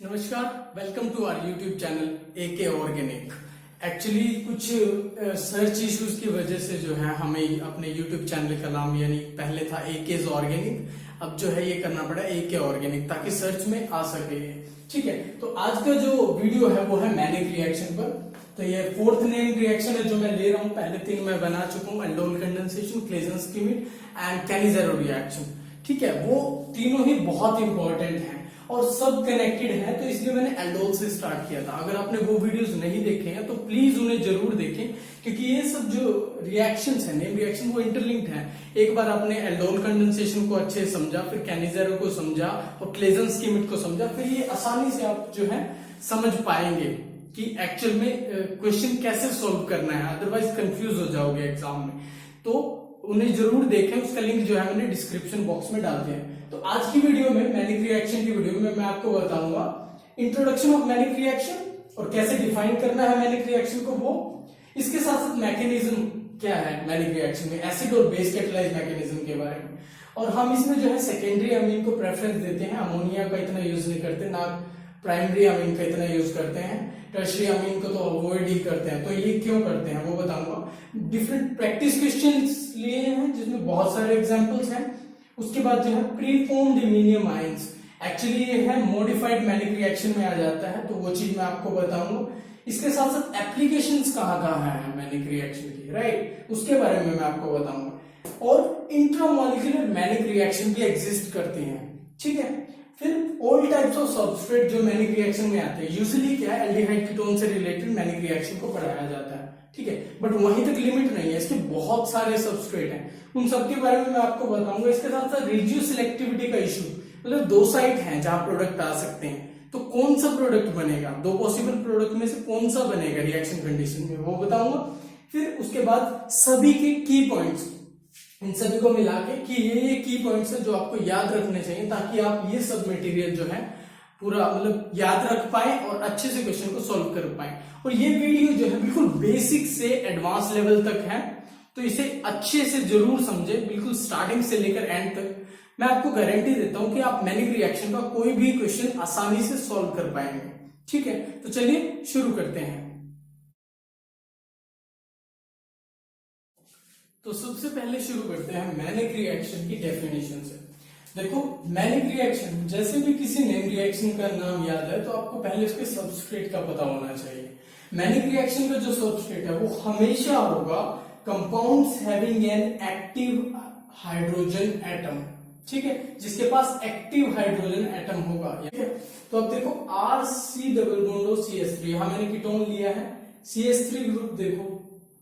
नमस्कार, welcome to our YouTube channel AK organic. Actually कुछ search issues की वजह से जो है हमें अपने यूट्यूब चैनल का नाम यानी पहले था एकेज ऑर्गेनिक, अब जो है ये करना पड़ा एके ऑर्गेनिक ताकि सर्च में आ सके। ठीक है, तो आज का जो वीडियो है वो है मैनिक रिएक्शन पर। तो ये फोर्थ नेम रिएक्शन है जो मैं ले रहा हूँ। पहले तीन मैं बना चुका हूँ, aldol condensation, Claisen Schmidt and Cannizzaro reaction. ठीक है, वो तीनों ही बहुत इंपॉर्टेंट हैं और सब कनेक्टेड है, तो इसलिए मैंने एल्डोल से स्टार्ट किया था। अगर आपने वो वीडियोस नहीं देखे हैं तो प्लीज उन्हें जरूर देखें, क्योंकि ये सब जो रिएक्शंस हैं, नेम रिएक्शन, वो इंटरलिंक्ड हैं। एक बार आपने एल्डोल कंडेंसेशन को अच्छे से समझा, फिर कैनिज़ेरो को समझा और क्लेजेंस-स्कीमिट को समझा, फिर ये आसानी से आप जो है समझ पाएंगे कि एक्चुअल में क्वेश्चन कैसे सोल्व करना है, अदरवाइज कंफ्यूज हो जाओगे एग्जाम में। तो उन्हें जरूर देखें, उसका लिंक जो है मैंने डिस्क्रिप्शन बॉक्स में डाल दिया है। तो आज की वीडियो में, मैनिक रिएक्शन की वीडियो में, मैं आपको बताऊंगा इंट्रोडक्शन ऑफ मैनिक रिएक्शन और कैसे डिफाइन करना है मैनिक रिएक्शन को, वो इसके साथ साथ मैकेनिज्म क्या है मैनिक रिएक्शन में, एसिड और बेस कैटालाइज मैकेनिज्म के बारे में। और हम इसमें जो है सेकेंडरी अमीन को प्रेफरेंस देते हैं, अमोनिया का इतना यूज नहीं करते, ना प्राइमरी अमीन का इतना यूज करते हैं, टर्शियरी अमीन को तो अवॉइड ही करते हैं। तो ये क्यों करते हैं वो बताऊंगा। डिफरेंट प्रैक्टिस क्वेश्चंस लिए हैं जिसमें बहुत सारे एग्जांपल्स हैं। उसके बाद जो है प्रीफॉर्म्ड इमीनियम आयंस, एक्चुअली ये है मॉडिफाइड मैनिक रिएक्शन में आ जाता है, तो वो चीज मैं आपको बताऊंगा। इसके साथ साथ एप्लीकेशंस कहाँ है मैनिक रिएक्शन की, राइट, उसके बारे में मैं आपको बताऊंगा। और इंट्रामॉलिक्यूलर मैनिक रिएक्शन भी एग्जिस्ट करती हैं। ठीक है, फिर ऑल टाइप्स ऑफ सबस्ट्रेट जो मैनिक रिएक्शन में आते हैं, यूजुअली क्या है, एल्डिहाइड कीटोन से रिलेटेड मैनिक रिएक्शन को पढ़ाया जाता है। ठीक है, बट वहीं तक लिमिट नहीं है, इसके बहुत सारे सबस्ट्रेट हैं, उन सबके बारे में मैं आपको बताऊंगा। इसके साथ साथ रेडियो सिलेक्टिविटी का इशू, मतलब दो साइट हैं जहां प्रोडक्ट आ सकते हैं, तो कौन सा प्रोडक्ट बनेगा, दो पॉसिबल प्रोडक्ट में से कौन सा बनेगा रिएक्शन कंडीशन में, वो बताऊंगा। फिर उसके बाद सभी के की पॉइंट्स, इन सभी को मिला के कि ये की पॉइंट्स है जो आपको याद रखने चाहिए, ताकि आप ये सब मटेरियल जो है पूरा मतलब याद रख पाए और अच्छे से क्वेश्चन को सॉल्व कर पाए। और ये वीडियो जो है बिल्कुल बेसिक से एडवांस लेवल तक है, तो इसे अच्छे से जरूर समझे, बिल्कुल स्टार्टिंग से लेकर एंड तक। मैं आपको गारंटी देता हूं कि आप मैनिक रिएक्शन का कोई भी क्वेश्चन आसानी से सॉल्व कर पाएंगे। ठीक है, तो चलिए शुरू करते हैं। तो सबसे पहले शुरू करते हैं मैनिक रिएक्शन की डेफिनेशन से। देखो, मैनिक रिएक्शन, जैसे भी किसी नेम रिएक्शन का नाम याद है तो आपको पहले उसके सबस्ट्रेट का पता होना चाहिए। मैनिक रिएक्शन का जो सबस्ट्रेट है वो हमेशा होगा compounds having an active hydrogen atom. ठीक है, जिसके पास एक्टिव हाइड्रोजन एटम होगा। ठीक है, तो अब देखो RC डबल बॉन्ड और CH3, यहां मैंने कीटोन लिया है, CH3 ग्रुप। देखो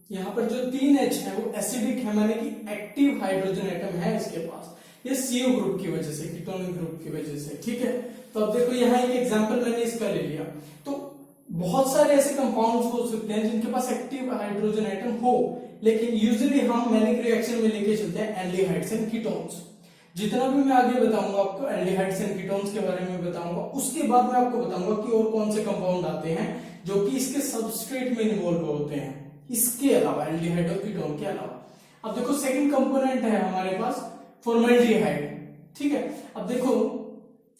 यहाँ पर जो 3H है वो एसिडिक है, माने कि एक्टिव हाइड्रोजन एटम है इसके पास, ये CO ग्रुप की वजह से, कीटोनिक ग्रुप की वजह से। ठीक है, तो अब देखो यहाँ एक एग्जांपल मैंने इसका ले लिया। तो बहुत सारे ऐसे कंपाउंड्स हो सकते हैं जिनके पास एक्टिव हाइड्रोजन एटम हो, लेकिन यूजुअली हम मैनिक रिएक्शन में लेके चलते हैं एल्डिहाइड्स एंड कीटोन्स। जितना भी मैं आगे बताऊंगा आपको एल्डिहाइड्स एंड कीटोन्स के बारे में बताऊंगा, उसके बाद मैं आपको बताऊंगा कि और कौन से कंपाउंड आते हैं जो कि इसके सबस्ट्रेट में इन्वॉल्व होते हैं, इसके अलावा, एल्डिहाइड और कीटोन के अलावा। अब देखो सेकंड कंपोनेंट है हमारे पास फॉर्मल्डिहाइड। ठीक है, अब देखो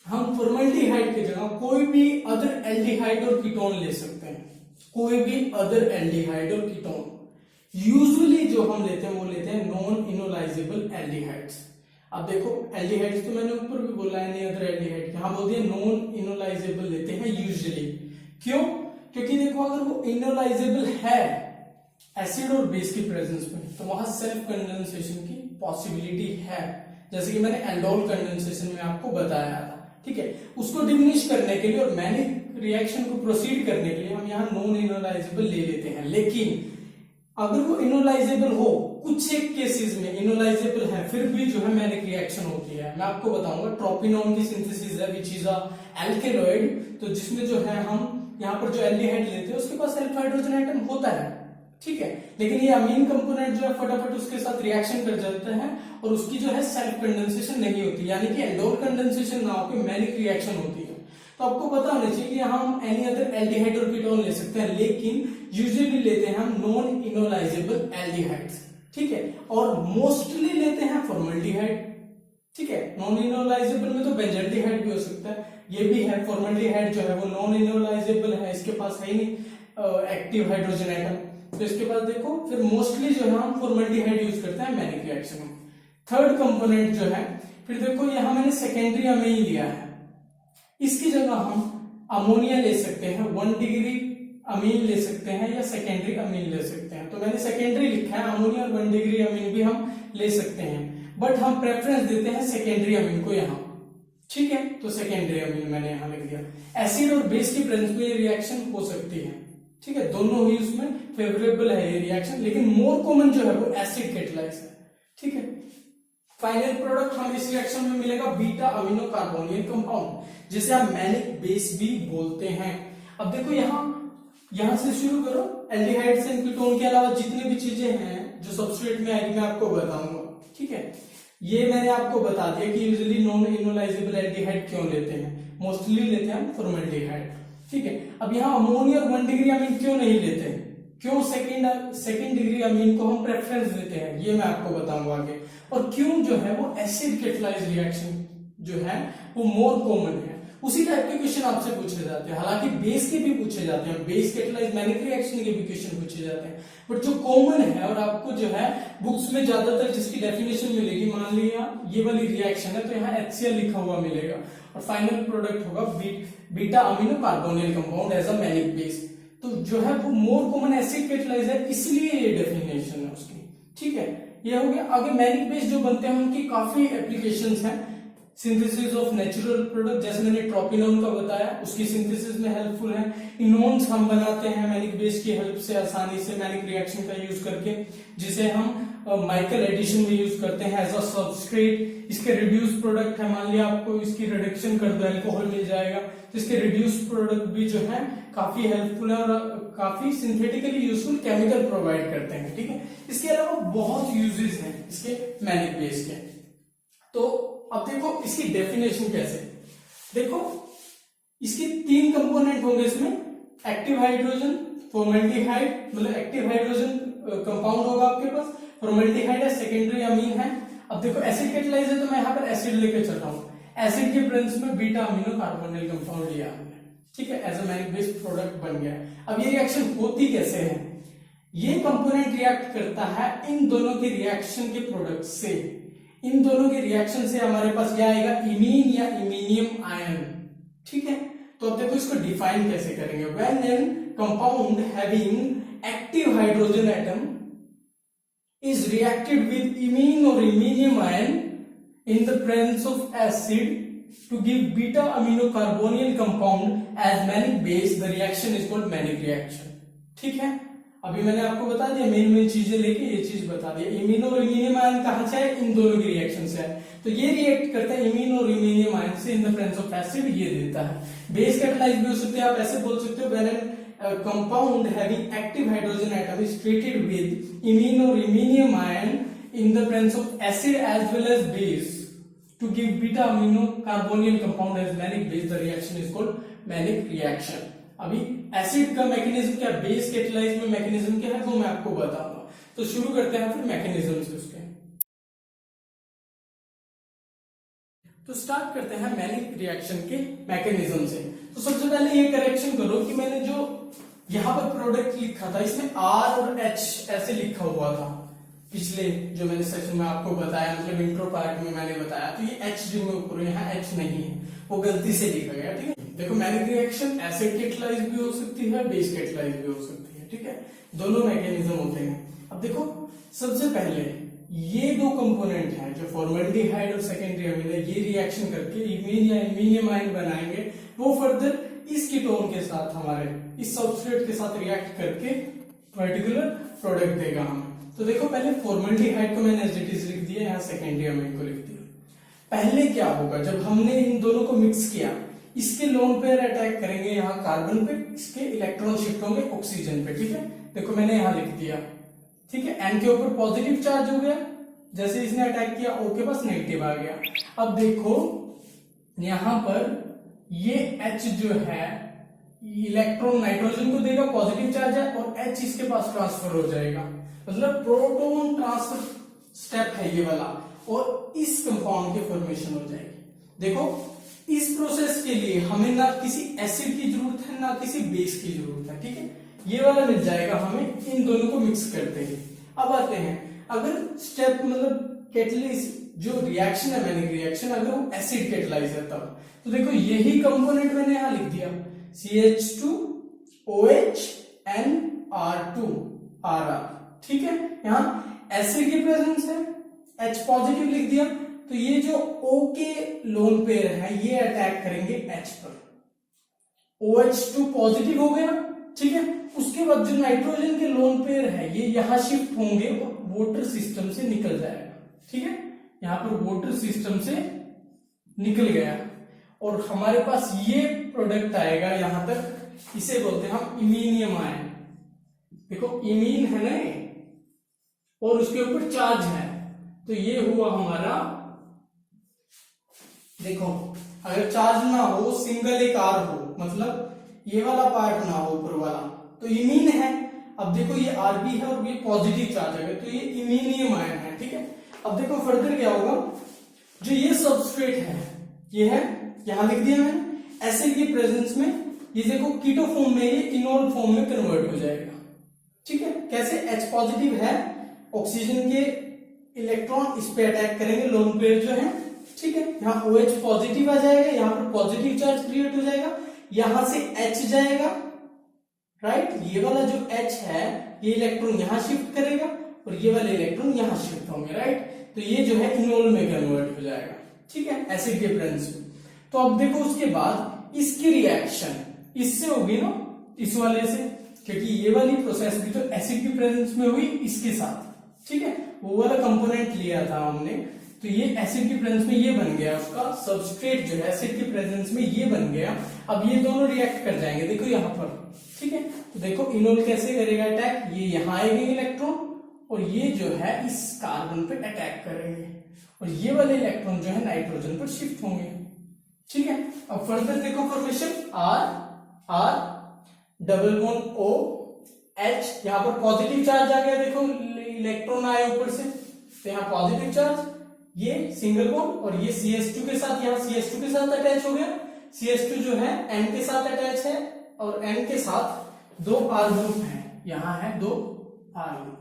हम फॉर्मल्डिहाइड की जगह कोई भी अदर एल्डिहाइड और कीटोन ले सकते हैं, कोई भी अदर एल्डिहाइड और कीटोन। यूजुअली जो हम लेते हैं वो लेते हैं नॉन इनोलाइजेबल एल्डिहाइड्स। अब देखो एल्डिहाइड्स तो मैंने ऊपर भी बोला है, नहीं अदर एल्डिहाइड, यहां बोल दिया नॉन इनोलाइजेबल लेते हैं यूजुअली। क्यों? क्योंकि देखो अगर वो इनोलाइजेबल है एसिड और बेस की प्रेजेंस में, तो वहां सेल्फ कंडेंसेशन की पॉसिबिलिटी है, जैसे कि मैंने एल्डोल कंडेंसेशन में आपको बताया था। ठीक है, उसको डिमिनिश करने के लिए और मैनिक रिएक्शन को प्रोसीड करने के लिए हम यहाँ नॉन इनोलाइजेबल ले लेते हैं। लेकिन अगर वो इनोलाइजेबल हो, कुछ एक केसेस में इनोलाइजेबल है, फिर भी जो है मैनिक रिएक्शन होती है। मैं आपको बताऊंगा, ट्रोपिनॉन की सिंथेसिस है विच इज अ एल्केलॉइड, तो जिसमें जो है हम यहाँ पर जो एल्डिहाइड लेते हैं उसके पास सेल्फ हाइड्रोजन एटम होता है। ठीक है, लेकिन ये अमीन कंपोनेंट जो है फटाफट उसके साथ रिएक्शन कर जाता है और उसकी जो है सेल्फ कंडेंसेशन नहीं होती, यानी कि एल्डोल कंडेंसेशन ना होकर मैनिक रिएक्शन होती है। तो आपको पता होना चाहिए कि हम एनी अदर एल्डिहाइड और कीटोन ले सकते हैं, लेकिन यूजुअली लेते हैं हम नॉन इनोलाइजेबल एल्डिहाइड्स। ठीक है, और मोस्टली लेते हैं फॉर्मल्डिहाइड। ठीक है, नॉन इनोलाइजेबल में तो बेंजल्डिहाइड भी हो सकता है, ये भी है फॉर्मल्डिहाइड जो है वो नॉन इनोलाइजेबल है, इसके पास है ही नहीं एक्टिव हाइड्रोजन एटम, तो इसके पास देखो फिर मोस्टली जो है हम फॉर्मल्डिहाइड यूज करते हैं मैनिक रिएक्शन में। थर्ड कंपोनेंट जो है, फिर देखो यहां मैंने सेकेंडरी अमीन लिया है, इसकी जगह हम अमोनिया ले सकते हैं, 1 डिग्री अमीन ले सकते हैं या सेकेंडरी अमीन ले सकते हैं। तो मैंने सेकेंडरी लिखा है, अमोनिया और 1 डिग्री अमीन भी हम ले सकते हैं, बट हम प्रेफरेंस देते हैं सेकेंडरी अमीन को यहाँ, ठीक है। तो सेकेंडरी अमीन मैंने यहाँ लिख दिया। एसिड और बेस की प्रेजेंस में रिएक्शन हो सकती है, ठीक है, दोनों ही उसमें फेवरेबल है ये रिएक्शन, लेकिन मोर कॉमन जो है वो एसिड कैटालाइज है, ठीक है। फाइनल प्रोडक्ट हमें इस रिएक्शन में मिलेगा बीटा अमीनो कार्बोनिल कंपाउंड, जिसे आप मैनिक बेस भी बोलते हैं। अब देखो यहां से शुरू करो, एल्डिहाइड्स एंड कीटोन के अलावा जितनी भी चीजें हैं जो सबस्ट्रेट में आएगी मैं आपको बताऊंगा, ठीक है। ये मैंने आपको बता दिया कि यूजुअली नॉन इनोलाइजेबल एल्डिहाइड क्यों लेते हैं, मोस्टली लेते हैं फॉर्मल्डिहाइड, ठीक है। अब यहाँ अमोनिया और 1 डिग्री अमीन क्यों नहीं लेते हैं, क्यों सेकेंड डिग्री अमीन को हम प्रेफरेंस देते हैं, ये मैं आपको बताऊंगा आगे। और क्यों जो है वो एसिड कैटालाइज रिएक्शन जो है वो मोर कॉमन है। उसी टाइप के क्वेश्चन आपसे पूछे जाते हैं, हालांकि बेस के भी पूछे जाते हैं, बेस कैटालाइज मैनिक रिएक्शन के भी क्वेश्चन पूछे जाते हैं, बट जो कॉमन है और आपको जो है बुक्स में ज्यादातर जिसकी डेफिनेशन मिलेगी, मान लिया ये वाली रिएक्शन है तो यहाँ HCl लिखा हुआ मिलेगा और फाइनल प्रोडक्ट होगा beta amino carbonyl compound as a Mannich base. तो जो है वो मोर कॉमन एसिड कैटालाइज है, इसलिए ये डेफिनेशन है उसकी, ठीक है। ये हो गया। आगे मैनिक बेस जो बनते हैं उनकी काफी एप्लीकेशंस हैं, सिंथेसिस ऑफ नेचुरल प्रोडक्ट, जैसे मैंने ट्रोपिनोन का बताया उसकी सिंथेसिस में हेल्पफुल है। इनोन्स हम बनाते हैं मैनिक बेस की हेल्प से आसानी से मैनिक रिएक्शन का यूज करके, जिसे हम माइकल एडिशन में यूज करते हैं एज अ सबस्ट्रेट। इसके रिड्यूस प्रोडक्ट है, मान लिया आपको इसकी रिडक्शन कर दो अल्कोहल मिल जाएगा, तो इसके रिड्यूस प्रोडक्ट भी जो है काफी हेल्पफुल है और काफी सिंथेटिकली यूजफुल केमिकल प्रोवाइड करते हैं, ठीक है। इसके अलावा बहुत यूजेस हैं इसके मैनिक बेस के। तो अब देखो इसकी डेफिनेशन कैसे, देखो इसके 3 कंपोनेंट होंगे इसमें, एक्टिव हाइड्रोजन, फॉर्मल्डिहाइड, मतलब एक्टिव हाइड्रोजन कंपाउंड होगा आपके पास, फॉर्मल्डिहाइड है, सेकेंडरी अमीन है। अब देखो एसिड कैटालाइज है तो मैं यहाँ पर एसिड लेके चल रहा हूँ, एसिड के प्रेजेंस में बीटा अमीनो कार्बोनिल कंपाउंड लिया हमने, ठीक है, as a Mannich base product बन गया। अब ये रिएक्शन होती कैसे है, ये कंपोनेंट रिएक्ट करता है इन दोनों के रिएक्शन के प्रोडक्ट से, इन दोनों के रिएक्शन से हमारे पास क्या आएगा, इमीन या इमीनियम आयन, ठीक है। तो अब देखो इसको डिफाइन कैसे करेंगे, when an compound having active hydrogen atom is reacted with imine or iminium ion in the presence of acid to give beta amino carbonyl compound as manic base, the reaction is called manic reaction, ठीक है। अभी मैंने आपको बता दिया main चीजें लेके ये चीज बता दिया, इमीन और इमीनियम आयन कहां से है, इन दोनों की रिएक्शन से है, तो ये रिएक्ट करता है इमीन और इमीनियम आयन से in the presence of acid, ये देता है। बेस कैटालाइज भी हो सकते हैं, आप ऐसे बोल सकते हो, when compound having active hydrogen atom is treated with imine or iminium ion in the presence of acid as well as base to give beta amino carbonyl compound as manic base, the reaction is called manic reaction। अभी acid का mechanism क्या, base catalyse में mechanism क्या है वो मैं आपको बताऊंगा। तो शुरू करते हैं फिर मैकेनिज्म से उसके। तो स्टार्ट करते हैं मैनिक रिएक्शन के मैकेनिज्म से। तो सबसे पहले ये करेक्शन करो कि मैंने जो यहाँ पर प्रोडक्ट लिखा था इसमें R और H ऐसे लिखा हुआ था, पिछले जो मैंने सेक्शन में आपको बताया, मतलब इंट्रो पार्ट में मैंने बताया, तो ये H रिमूव करो, यहाँ H नहीं है, वो गलती से लिखा गया, ठीक है। देखो मैनिक रिएक्शन एसिड कैटालाइज भी हो सकती है, बेस कैटालाइज भी हो सकती है, ठीक है, दोनों मैकेनिज्म होते हैं। अब देखो सबसे पहले ये 2 कंपोनेंट हैं जो फॉर्मल्डिहाइड और सेकेंडरी अमीन है, ये रिएक्शन करके इमीन या इमीनियम आयन बनाएंगे, वो फर्दर इस कीटोन के साथ हमारे इस सबस्ट्रेट के साथ रिएक्ट करके पर्टिकुलर प्रोडक्ट देगा हमें। तो देखो पहले फॉर्मल्डिहाइड को मैंने एज इट इज लिख दिया, यहाँ सेकेंडरी अमीन को लिख दिया। पहले क्या होगा, जब हमने इन दोनों को मिक्स किया, इसके लोन पेयर अटैक करेंगे यहाँ कार्बन पे, इसके इलेक्ट्रॉन शिफ्ट होंगे ऑक्सीजन पे, ठीक है। देखो मैंने यहाँ लिख दिया, ठीक है, एन के ऊपर पॉजिटिव चार्ज हो गया, जैसे इसने अटैक किया O के पास नेगेटिव आ गया। अब देखो यहां पर ये H जो है इलेक्ट्रॉन नाइट्रोजन को देगा, पॉजिटिव चार्ज है, और H इसके पास ट्रांसफर हो जाएगा, मतलब प्रोटॉन ट्रांसफर स्टेप है ये वाला, और इस कंपाउंड की फॉर्मेशन हो जाएगी। देखो इस प्रोसेस के लिए हमें ना किसी एसिड की जरूरत है ना किसी बेस की जरूरत है, ठीक है। ये वाला मिल जाएगा हमें इन दोनों को मिक्स करते हैं। अब आते हैं, अगर स्टेप मतलब कैटलिस्ट जो रिएक्शन है, मैंने रिएक्शन अगर वो एसिड कैटलाइज है तब, तो देखो यही कंपोनेंट मैंने यहां लिख दिया CH2OH NR2RR, ठीक है। यहां एसिड की प्रेजेंस है, H पॉजिटिव लिख दिया, तो ये जो O के लोन पेयर है ये अटैक करेंगे H पर, OH2 पॉजिटिव हो गया, ठीक है। उसके बाद जो नाइट्रोजन के लोन पेयर है ये यहां शिफ्ट होंगे और वाटर सिस्टम से निकल जाएगा, ठीक है। यहां पर वाटर सिस्टम से निकल गया और हमारे पास ये प्रोडक्ट आएगा यहां तक, इसे बोलते हैं हम इमीनियम आयन। देखो इमीन है ना और उसके ऊपर चार्ज है, तो ये हुआ हमारा, देखो अगर चार्ज ना हो, सिंगल एक आर हो, मतलब ये वाला पार्ट ना हो ऊपर वाला, तो इमीन है। अब देखो ये आरबी है और ये पॉजिटिव चार्ज है, तो ये इमीनियम आयन है, ठीक है। अब देखो फर्दर क्या होगा, जो ये सबस्ट्रेट है ये है, यहां लिख दिया मैंने, एसिड की प्रेजेंस में ये देखो कीटो फॉर्म में, ये इनोल फॉर्म में कन्वर्ट हो जाएगा, ठीक है। कैसे, H पॉजिटिव है, ऑक्सीजन के इलेक्ट्रॉन इस पे अटैक करेंगे, लोन पेयर जो है, ठीक है। यहाँ OH पॉजिटिव आ जाएगा, यहाँ पर पॉजिटिव चार्ज क्रिएट हो जाएगा, यहां से H जाएगा, राइट। ये वाला जो H है ये इलेक्ट्रॉन यहां शिफ्ट करेगा और ये वाले इलेक्ट्रॉन यहां शिफ्ट होंगे, राइट। तो ये जो है इनोल में कन्वर्ट हो जाएगा, ठीक है, एसिड के प्रेजेंस में। तो अब देखो उसके बाद इसकी रिएक्शन इससे होगी ना, इस वाले से, क्योंकि ये वाली प्रोसेस भी तो एसिड की प्रेजेंस में हुई इसके साथ, ठीक है। वो वाला कंपोनेंट लिया था हमने, तो ये एसिड की प्रेजेंस में ये बन गया, उसका सबस्ट्रेट जो है एसिड की प्रेजेंस में ये बन गया। अब ये दोनों रिएक्ट कर जाएंगे, देखो यहाँ पर, ठीक है। तो देखो इनोल कैसे करेगा अटैक, ये यहाँ आएंगे इलेक्ट्रॉन और ये जो है इस कार्बन पे अटैक करेंगे और ये वाले इलेक्ट्रॉन जो है नाइट्रोजन पर शिफ्ट होंगे, ठीक है। अब फर्दर देखो formation R double bond O H, यहाँ पर पॉजिटिव चार्ज आ गया, देखो इलेक्ट्रॉन आए ऊपर से, तो यहाँ पॉजिटिव चार्ज, ये सिंगल बॉन्ड और ये CH2 के साथ, यहाँ CH2 के साथ अटैच हो गया, CH2 जो है N के साथ अटैच है और N के साथ दो R ग्रुप है, यहाँ है दो R ग्रुप,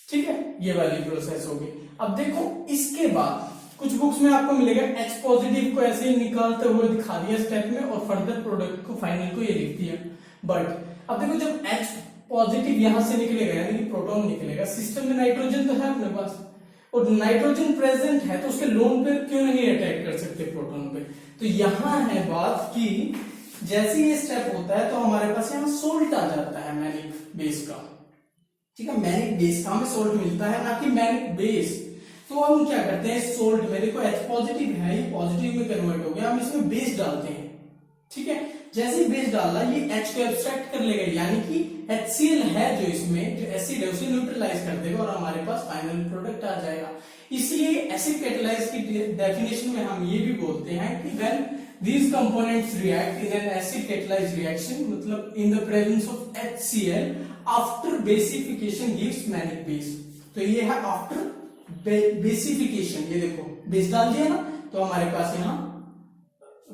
ठीक है। ये वाली प्रोसेस होगी। अब देखो इसके बाद कुछ बुक्स में आपको मिलेगा H पॉजिटिव को ऐसे ही निकालते हुए दिखा दिया स्टेप में और फर्दर प्रोडक्ट को फाइनल को ये लिख दिया, बट अब देखो जब H पॉजिटिव यहां से निकलेगा यानी कि प्रोटॉन निकलेगा, सिस्टम में नाइट्रोजन तो है अपने पास और नाइट्रोजन प्रेजेंट है, तो उसके लोन पे क्यों नहीं अटैक कर सकते प्रोटॉन पे। तो यहां है बात कि जैसे ये स्टेप होता है तो हमारे पास यहाँ सोल्ट आ जाता है मैनिक बेस का, ठीक है। मैनिक बेस का हमें सोल्ट मिलता है, ना कि मैनिक बेस। तो हम क्या करते हैं, सोल्ट में देखो H पॉजिटिव है, ये पॉजिटिव में कन्वर्ट हो गया, हम इसमें बेस डालते हैं, ठीक है। जैसे ही बेस डाला ये H को एब्स्ट्रैक्ट कर लेगा, यानी कि HCl है जो इसमें जो एसिड है उसे न्यूट्रलाइज कर देगा और हमारे पास फाइनल प्रोडक्ट आ जाएगा। इसलिए एसिड कैटलाइज की डेफिनेशन में हम ये भी बोलते हैं कि when these components react in an acid catalyzed reaction, मतलब in the presence of HCl after basification gives manic base। तो ये है आफ्टर बेसिफिकेशन, ये देखो बेस डाल दिया ना तो हमारे पास यहाँ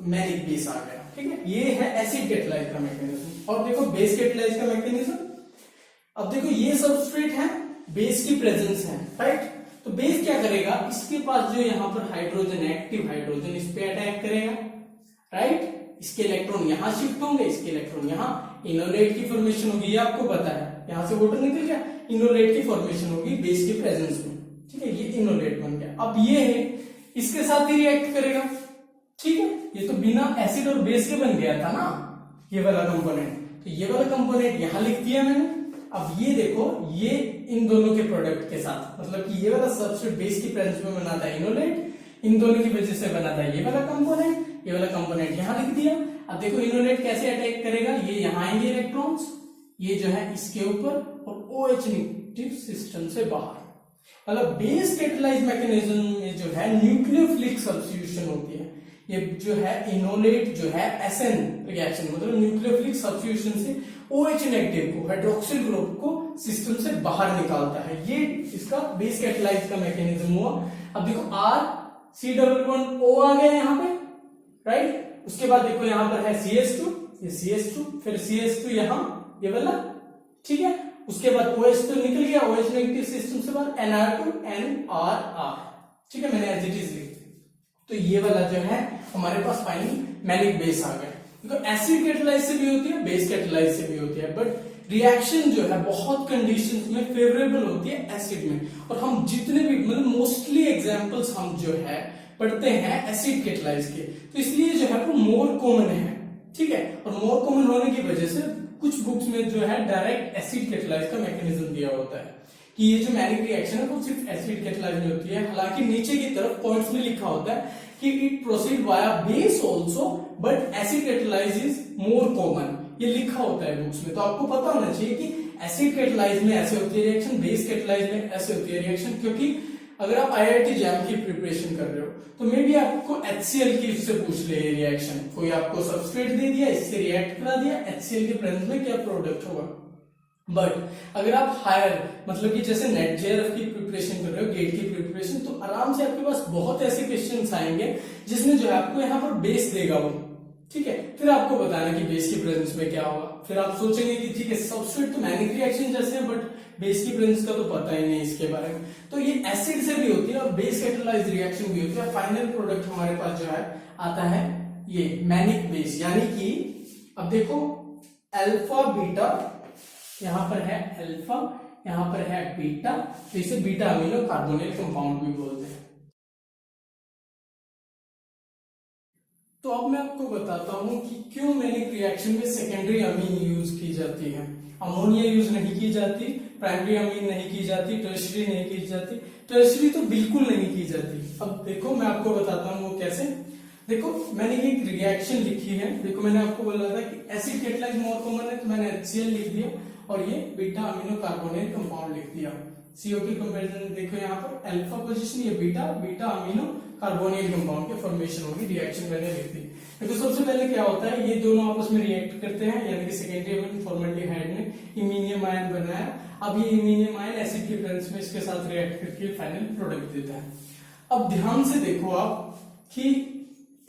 मैनिक बेस आ गया, ठीक है। ये है एसिड कैटलाइज का मैकेनिज्म। और देखो बेस कैटलाइज का मैकेनिज्म, अब देखो ये सबस्ट्रेट है, बेस की प्रेजेंस है, राइट। तो बेस क्या करेगा, इसके पास जो यहाँ पर हाइड्रोजन है, एक्टिव हाइड्रोजन, इस पे अटैक करेगा, राइट। इसके इलेक्ट्रॉन यहां शिफ्ट होंगे, इसके इलेक्ट्रॉन यहां, इनोलेट की फॉर्मेशन होगी, ये आपको पता है, यहां से वाटर निकल गया, इनोलेट की फॉर्मेशन होगी बेस की प्रेजेंस में, ठीक है। ये इनोलेट बन गया। अब ये है इसके साथ ही रिएक्ट करेगा, ठीक है। ये तो बिना एसिड और बेस के बन गया था ना ये वाला कंपोनेंट, तो ये वाला कंपोनेंट यहां लिख दिया मैंने। अब ये देखो ये इन दोनों के प्रोडक्ट के साथ, मतलब कि ये वाला सबस्ट्रेट बेस की प्रेजेंस में बना था इनोलेट, इन दोनों की वजह से बना था ये वाला कंपोनेंट, ये वाला कंपोनेंट यहां लिख दिया। अब देखो इनोलेट कैसे अटैक करेगा, ये यहां आएंगे इलेक्ट्रॉन्स, ये जो है इसके ऊपर और OH नेगेटिव सिस्टम से बाहर। मतलब बेस कैटलाइज मैकेनिज्म में जो है न्यूक्लियोफिलिक सब्स्टिट्यूशन होती है, ये जो है इनोलेट जो है SN रिएक्शन मतलब न्यूक्लियोफिलिक सब्स्टिट्यूशन से OH नेगेटिव को, हाइड्रोक्सिल ग्रुप को सिस्टम से बाहर निकालता है, ये इसका बेस कैटलाइज का मैकेनिज्म हुआ। अब देखो R C double bond O आ गया यहाँ पे, राइट। उसके बाद देखो यहाँ पर है CH2, ये CH2, फिर CH2 यहाँ ये वाला, ठीक है। उसके बाद OH तो निकल गया, OH नेगेटिव सिस्टम से बाद NR2 NRR, ठीक है, मैंने एज इट इज लिख दिया। तो ये वाला जो है हमारे पास फाइनली मैनिक बेस आ गया। तो एसिड कैटालाइज से भी होती है, बेस कैटालाइज से भी होती है, बट रिएक्शन जो है बहुत कंडीशंस में फेवरेबल होती है एसिड में। और हम जितने भी मतलब मोस्टली एग्जांपल्स हम जो है पढ़ते हैं एसिड कैटालाइज के, तो इसलिए जो है वो मोर कॉमन है, ठीक है। और मोर कॉमन होने की वजह से कुछ बुक्स में जो है डायरेक्ट एसिड कैटालाइज का मैकेनिज्म दिया होता है कि ये जो मैनिक रिएक्शन है वो सिर्फ एसिड कैटालाइज में होती है। हालांकि नीचे की तरफ पॉइंट्स में लिखा होता है कि it proceed via base also but acid catalyse is more common, ये लिखा होता है बुक्स में। तो आपको पता होना चाहिए कि एसिड कैटालाइज में ऐसे होती है रिएक्शन, बेस कैटालाइज में ऐसे होती है रिएक्शन। क्योंकि अगर आप IIT जैम की प्रिपरेशन कर रहे हो तो मे बी आपको HCl की उससे पूछ ले रिएक्शन, कोई आपको सबस्ट्रेट दे दिया, इससे रिएक्ट करा दिया, HCl के प्रेजेंस में क्या प्रोडक्ट होगा। बट अगर आप हायर मतलब कि जैसे नेट JRF की प्रिपरेशन कर रहे हो, गेट की प्रिपरेशन, तो आराम से आपके पास बहुत ऐसे क्वेश्चन आएंगे जिसमें जो है आपको यहाँ पर बेस देगा वो, ठीक है। फिर आपको बताना कि बेस की प्रेजेंस में क्या होगा। फिर आप सोचेंगे कि ठीक है सबस्ट्रेट तो मैनिक रिएक्शन जैसे है बट बेस की प्रेजेंस का तो पता ही नहीं इसके बारे में। तो ये एसिड से भी होती है और बेस कैटालाइज रिएक्शन भी होती है। फाइनल प्रोडक्ट हमारे पास जो है आता है ये मैनिक बेस, यानी कि अब देखो अल्फा बीटा, यहां पर है अल्फा, यहां पर है बीटा, तो इसे बीटा अमीनो कार्बोनिल कंपाउंड भी बोलते हैं। तो अब मैं आपको बताता हूं कि क्यों मैनिक रिएक्शन में सेकेंडरी अमीन यूज की जाती है। अमोनिया यूज नहीं की जाती, प्राइमरी अमीन नहीं की जाती, टर्शरी नहीं की जाती, टर्शरी तो बिल्कुल नहीं की जाती। अब देखो मैं आपको बताता हूं वो कैसे। देखो मैंने एक रिएक्शन लिखी है, देखो मैंने आपको बोला था कि एसिड कैटालाइज मोर कॉमन है तो मैंने HCl लिख दिया और ये बीटा अमीनो कार्बोनेट कंपाउंड लिख दिया। CO की कंपैरिजन देखो यहाँ पर अल्फा पोजीशन, ये बीटा अमीनो कार्बोनिल कंपाउंड के फॉर्मेशन होगी, रिएक्शन मैंने लिख दी। देखो सबसे पहले क्या होता है, ये दोनों आपस में रिएक्ट करते हैं, यानी कि सेकेंडरी अमीन फॉर्मेल्डिहाइड ने इमीनियम आयन बनाया। अब ये इमीनियम आयन एसिड के प्रेजेंस में इसके साथ रिएक्ट करके फाइनल प्रोडक्ट देता है। अब ध्यान से देखो आप कि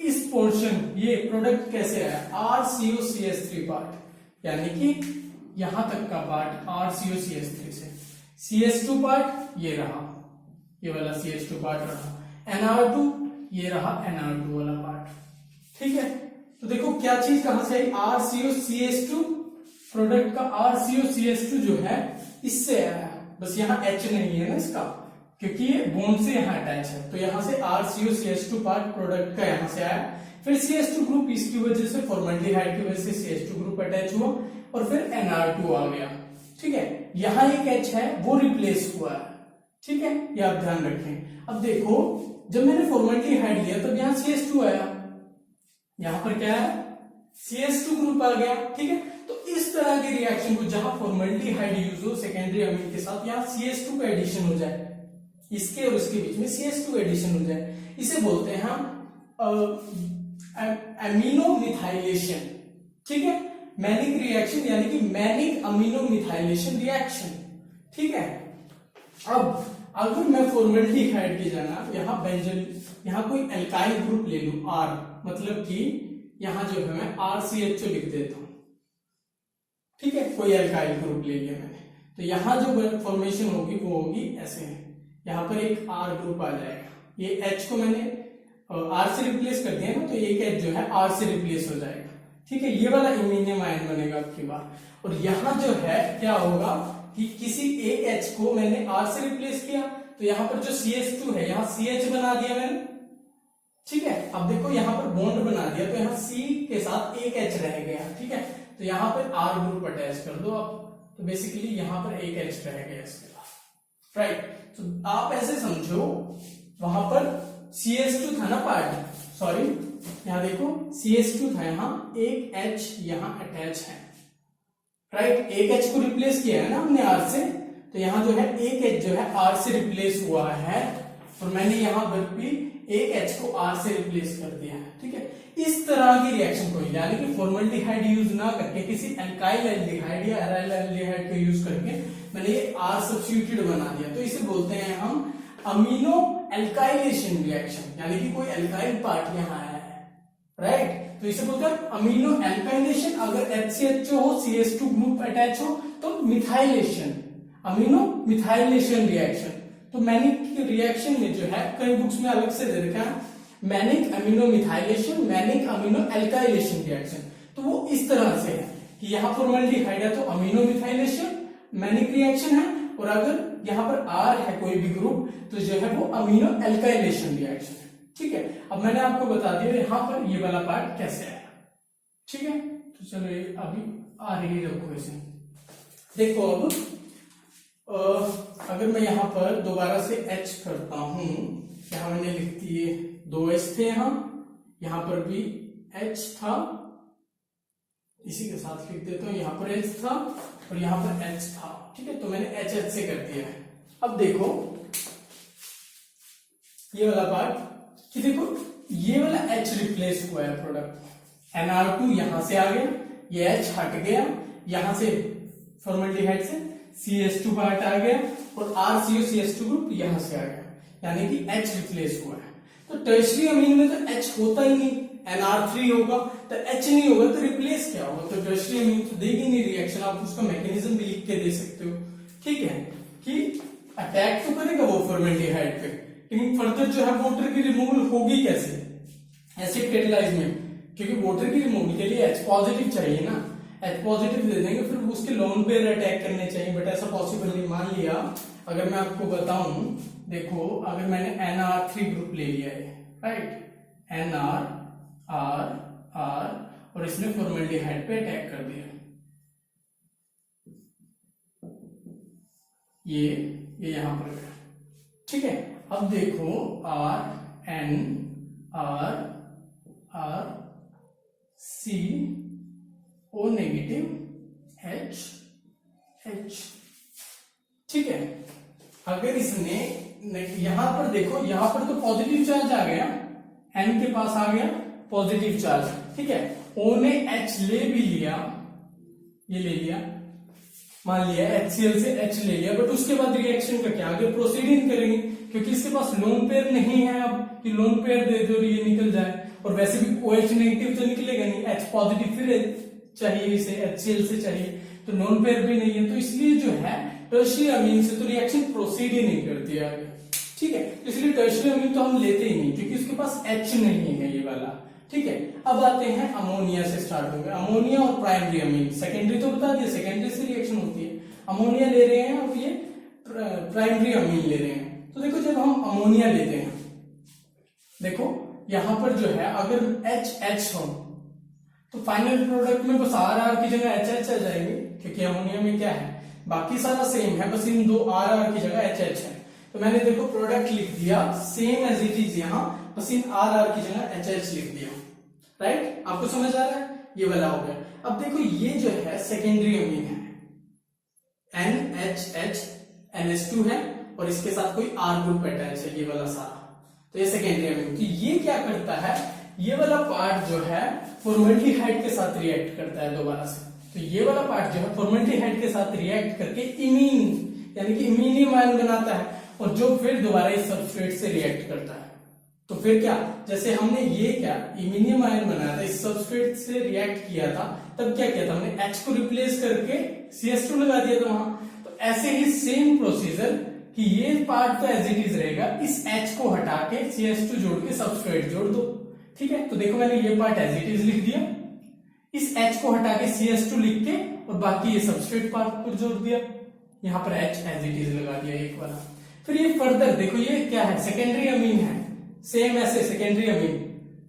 इस पोर्शन ये प्रोडक्ट कैसे आया, RCOCH3 पार्ट, यानी कि यहां तक का पार्ट RCOCH3 से, CH2 पार्ट ये रहा, ये वाला CH2 पार्ट रहा, NR2 ये रहा NR2 वाला पार्ट, ठीक है। तो देखो क्या चीज कहां से आई, RCOCH2 प्रोडक्ट का RCOCH2 जो है इससे आया, बस यहाँ H नहीं है ना इसका, क्योंकि ये बॉन्ड से यहाँ अटैच है, तो यहाँ से RCOCH2 पार्ट प्रोडक्ट का यहाँ से आया। फिर CH2 ग्रुप इसकी वजह से फॉर्मल्डिहाइड की वजह से CH2 ग्रुप अटैच हुआ और फिर NR2 आ गया, ठीक है। यहाँ एक H है वो रिप्लेस हुआ है, ठीक है, ये आप ध्यान रखें। अब देखो जब मैंने फॉर्मल्डिहाइड लिया तब यहाँ CH2 आया, यहाँ पर क्या है CH2 ग्रुप आ गया, ठीक है। तो इस तरह की रिएक्शन को जहां फॉर्मल्डिहाइड यूज हो सेकेंडरी अमीन के साथ, यहाँ CH2 का एडिशन हो जाए, इसके और इसके बीच में CH2 एडिशन हो जाए, इसे बोलते हैं हम अमीनो मिथाइलेशन, ठीक है। मैनिक रिएक्शन यानी कि मैनिक अमीनो मिथाइलेशन रिएक्शन, ठीक है। अब अगर मैं फॉर्मल्डिहाइड की जगह यहाँ बेंजन, यहाँ कोई एल्काइल ग्रुप ले लूं R, मतलब कि यहाँ जो है मैं RCHO लिख देता हूं, ठीक है, कोई एल्काइल ग्रुप ले लिया मैंने, तो यहाँ जो फॉर्मेशन होगी वो होगी ऐसे, यहाँ पर एक R ग्रुप आ जाएगा, ये H को मैंने R से रिप्लेस कर दिया ना, तो एक H जो है R से रिप्लेस हो जाएगा, ठीक है। ये वाला इमीनियम आयन बनेगा आपकी बार, और यहाँ जो है क्या होगा कि किसी एक H को मैंने R से रिप्लेस किया, तो यहाँ पर जो CH2 है यहाँ CH बना दिया मैंने, ठीक है। अब देखो यहाँ पर बॉन्ड बना दिया, तो यहाँ C के साथ एक H रह गया, ठीक है। तो यहाँ पर R ग्रुप अटैच कर दो आप, तो बेसिकली यहाँ पर एक H रह गया इसके बाद, राइट। तो आप ऐसे समझो वहां पर CH2 था ना पार्ट, सॉरी यहाँ देखो CH2 था, यहाँ एक H यहाँ अटैच है, राइट। एक H को रिप्लेस किया है ना हमने R से, तो यहाँ जो है एक H जो है R से रिप्लेस हुआ है, और मैंने यहाँ पर भी एक H को R से रिप्लेस कर दिया है, ठीक है। इस तरह की रिएक्शन को यानी कि फॉर्मल्डिहाइड यूज ना करके किसी एल्काइल एल्डिहाइड या एराइल एल्डिहाइड को यूज करके मैंने ये R सब्स्टिट्यूटेड बना दिया, तो इसे बोलते हैं हम अमीनो एल्काइलेशन रिएक्शन, यानी कि कोई एल्काइल पार्ट यहाँ आया है, राइट। तो इसे बोलते हैं अमीनो एल्काइलेशन। अगर HCHO हो, CH2 ग्रुप अटैच हो तो मिथाइलेशन, अमीनो मिथाइलेशन रिएक्शन। तो मैनिक रिएक्शन में जो है कई बुक्स में अलग से दे रखा है manic amino methylation, manic amino alkylation reaction. तो वो इस तरह से है कि यहाँ फॉर्मल्डिहाइड है तो अमीनो मिथाइलेशन मैनिक रिएक्शन है, और अगर यहाँ पर R है कोई भी ग्रुप तो जो है वो अमीनो एल्काइलेशन रिएक्शन है। ठीक है, अब मैंने आपको बता दिया यहाँ पर ये वाला पार्ट कैसे आया। ठीक है, तो चलो ये अभी आ रही रखो इसे। देखो अब अगर मैं यहाँ पर दोबारा से H करता हूं, यहाँ मैंने लिख दिए 2H थे, यहाँ पर भी H था, इसी के साथ लिख देता हूं, यहाँ पर H था और यहाँ पर H था। ठीक है, तो मैंने H से कर दिया है। अब देखो ये वाला पार्ट कि देखो ये वाला H रिप्लेस हुआ है प्रोडक्ट, NR2 यहां से आ गया, ये H हट गया, यहां से फॉर्मल्डिहाइड से CH2 पार्ट आ गया और RCO CH2 ग्रुप यहां से आ गया, यानी कि H रिप्लेस हुआ है। तो टर्शियरी अमीन में तो H होता ही नहीं, NR3 होगा तो H नहीं होगा तो रिप्लेस क्या होगा, तो टर्शियरी अमीन तो देगी नहीं रिएक्शन। आप उसका मैकेनिज्म भी लिख के दे सकते हो। ठीक है, कि अटैक तो करेगा वो फॉर्मल्डिहाइड पे, लेकिन फर्दर जो है वाटर की रिमूवल होगी कैसे, एसिड कैटालाइज में, क्योंकि वाटर की रिमूवल के लिए H पॉजिटिव चाहिए ना, H पॉजिटिव दे देंगे फिर उसके लोन पेयर अटैक करने चाहिए, बट ऐसा पॉसिबल नहीं। मान लिया अगर मैं आपको बताऊं, देखो अगर मैंने NR3 ग्रुप ले लिया है, राइट, NR R R और इसने फॉर्मल्डिहाइड पे अटैक कर दिया, ये यहां पर गया। ठीक है, अब देखो R N R R C O negative H H। ठीक है, अगर इसने यहां पर देखो, यहां पर तो पॉजिटिव चार्ज आ गया, N के पास आ गया पॉजिटिव चार्ज। ठीक है, O ने H ले भी लिया, ये ले लिया, मान लिया HCl से H ले लिया, बट उसके बाद रिएक्शन का क्या, आगे प्रोसीडिंग करेंगे क्योंकि इसके पास लोन पेयर नहीं है अब कि लोन पेयर दे दो और ये निकल जाए, और वैसे भी OH नेगेटिव तो निकलेगा नहीं, H पॉजिटिव फिर चाहिए इसे, HCl से चाहिए, तो लोन पेयर भी नहीं है, तो इसलिए जो है टर्शियरी अमीन से तो रिएक्शन प्रोसीड ही नहीं करती है आगे। ठीक है, इसलिए टर्शियरी अमीन तो हम लेते ही नहीं क्योंकि उसके पास H नहीं है ये वाला। ठीक है, अब आते हैं अमोनिया से स्टार्ट होंगे, अमोनिया और प्राइमरी अमीन। सेकेंडरी तो बता दिया, सेकेंडरी से रिएक्शन होती है, अमोनिया ले रहे हैं और ये प्राइमरी अमीन ले रहे हैं। तो देखो जब हम अमोनिया लेते हैं, देखो यहां पर जो है अगर HH हो तो फाइनल प्रोडक्ट में बस RR की जगह HH आ जाएगी, क्योंकि अमोनिया में क्या है बाकी सारा सेम है, बस इन दो RR की जगह HH है। तो मैंने देखो प्रोडक्ट लिख दिया सेम एज इट इज, यहाँ बस इन RR की जगह HH लिख दिया, राइट। आपको समझ आ रहा है, ये वाला हो गया। अब देखो ये जो है सेकेंडरी अमीन है, NHH NH2 है और इसके साथ कोई R ग्रुप अटैच है, ये वाला सारा, तो ये सेकेंडरी अमीन। तो ये क्या करता है, ये वाला पार्ट जो है फॉर्मल्डिहाइड के साथ रिएक्ट करता है दोबारा से, तो ये वाला पार्ट जो है फॉर्मल्डिहाइड के साथ रिएक्ट करके इमीन यानी कि इमीनियम आयन बनाता है, और जो फिर दोबारा इस सबस्ट्रेट से रिएक्ट करता है। तो फिर क्या, जैसे हमने ये क्या इमीनियम आयन बनाया था, इस सबस्ट्रेट से रिएक्ट किया था, तब क्या किया था हमने H को रिप्लेस करके CH2 लगा दिया था वहां। तो ऐसे ही सेम प्रोसीजर कि ये पार्ट तो एज इट इज रहेगा, इस H को हटा के CH2 जोड़ के सबस्ट्रेट जोड़ दो। ठीक है, तो देखो मैंने ये पार्ट एज इट इज लिख दिया, इस H को हटा के CH2 लिख के और बाकी ये सबस्ट्रेट पार्ट पर जोड़ दिया, यहाँ पर H एज इट इज लगा दिया एक वाला। फिर ये फर्दर देखो ये क्या है, सेकेंडरी अमीन है, सेम ऐसे सेकेंडरी अमीन।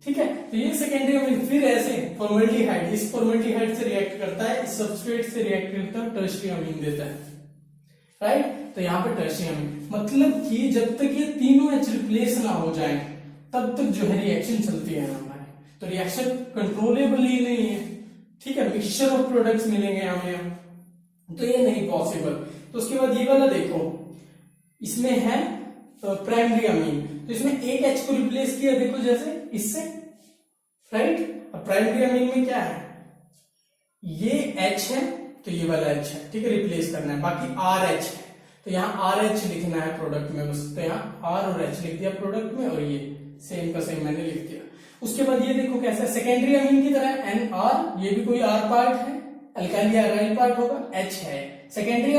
ठीक है, तो ये सेकेंडरी अमीन फिर ऐसे फॉर्मल्डिहाइड, इस फॉर्मल्डिहाइड से रिएक्ट करता है, इस सबस्ट्रेट से रिएक्ट करता है, टर्शियरी अमीन देता है, राइट। तो यहाँ पे टर्शियरी अमीन मतलब कि जब तक ये तीनों H रिप्लेस ना हो जाए तब तक जो है रिएक्शन चलती है हमारे, तो रिएक्शन कंट्रोलेबल ही नहीं है। ठीक है, मिक्सचर ऑफ प्रोडक्ट्स मिलेंगे हमें, तो ये नहीं पॉसिबल। तो उसके बाद ये वाला देखो, इसमें है प्राइमरी अमीन, तो इसमें एक H को रिप्लेस किया, देखो जैसे इससे, राइट। अब प्राइमरी अमीन में क्या है, ये H है तो ये वाला H है, ठीक है, रिप्लेस करना है, बाकी RH है तो यहाँ RH लिखना है प्रोडक्ट में बस, तो यहाँ R और H लिख दिया प्रोडक्ट में, और ये सेम का सेम मैंने लिख दिया। उसके बाद ये देखो कैसा है, सेकेंडरी अमीन की तरह NR, ये भी कोई R पार्ट है, अल्काइल या अराइल पार्ट होगा, H है सेकेंडरी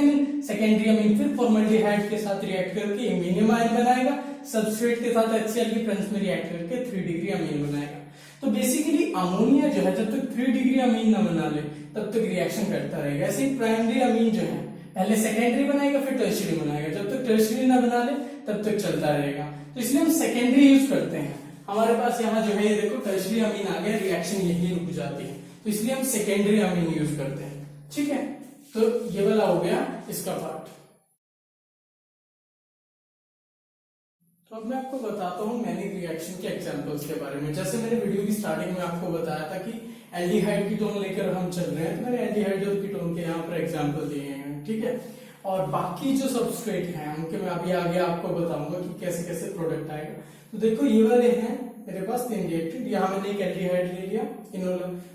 अमीन फिर फॉर्मल्डिहाइड के साथ रिएक्ट करके इमीनियम आयन बनाएगा, सब्सट्रेट के साथ HCl की प्रेजेंस में रिएक्ट करके 3 डिग्री अमीन बनाएगा। तो बेसिकली अमोनिया जो है जब तक 3 डिग्री अमीन ना बना ले तब तक रिएक्शन करता रहेगा। ऐसे प्राइमरी अमीन जो है पहले सेकेंडरी बनाएगा फिर टर्शियरी बनाएगा, जब तक टर्शियरी ना बना ले तब तक चलता रहेगा। तो इसलिए हम सेकेंडरी यूज करते हैं। हमारे पास यहाँ जो है ये देखो टर्शियरी अमीन आ गया, रिएक्शन यही रुक जाती है, तो इसलिए हम सेकेंडरी अमीन यूज करते हैं। ठीक है, तो ये वाला हो गया इसका पार्ट। तो अब मैं आपको बताता हूँ मैनिक रिएक्शन के एग्जांपल्स के बारे में। जैसे मैंने वीडियो की स्टार्टिंग में आपको बताया था कि एल्डिहाइड कीटोन लेकर हम चल रहे हैं, तो मैंने एल्डिहाइड और कीटोन के यहाँ पर एग्जांपल दिए हैं। ठीक है, और बाकी जो सबस्ट्रेट हैं उनके मैं अभी आगे आपको बताऊंगा कि कैसे कैसे प्रोडक्ट आएगा। तो देखो ये वाले हैं मेरे पास 3 रिएक्टेड, यहाँ मैंने एक एल्डिहाइड ले लिया,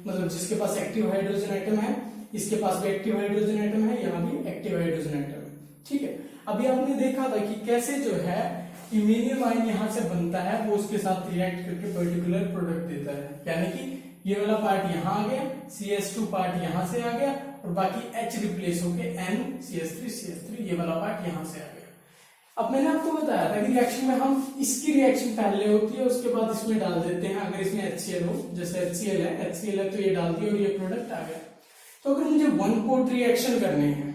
मतलब जिसके पास एक्टिव हाइड्रोजन आइटम है, इसके पास भी एक्टिव हाइड्रोजन आइटम है, यहाँ भी एक्टिव हाइड्रोजन आइटम है। ठीक है, अभी आपने देखा था कि कैसे जो है इमीनियम आयन यहाँ से बनता है, वो उसके साथ रिएक्ट करके पर्टिकुलर प्रोडक्ट देता है। यानी कि ये वाला पार्ट यहाँ आ गया, CH2 पार्ट यहाँ से आ गया और बाकी H रिप्लेस होके NCH3CH3 ये वाला पार्ट यहाँ से आ गया। अब मैंने आपको बताया था कि रिएक्शन में हम इसकी रिएक्शन पहले होती है उसके बाद इसमें डाल देते हैं। अगर इसमें HCl हो, जैसे HCl है तो ये डाल दिया और ये प्रोडक्ट आ गया। तो अगर मुझे वन पोर्ट रिएक्शन करनी है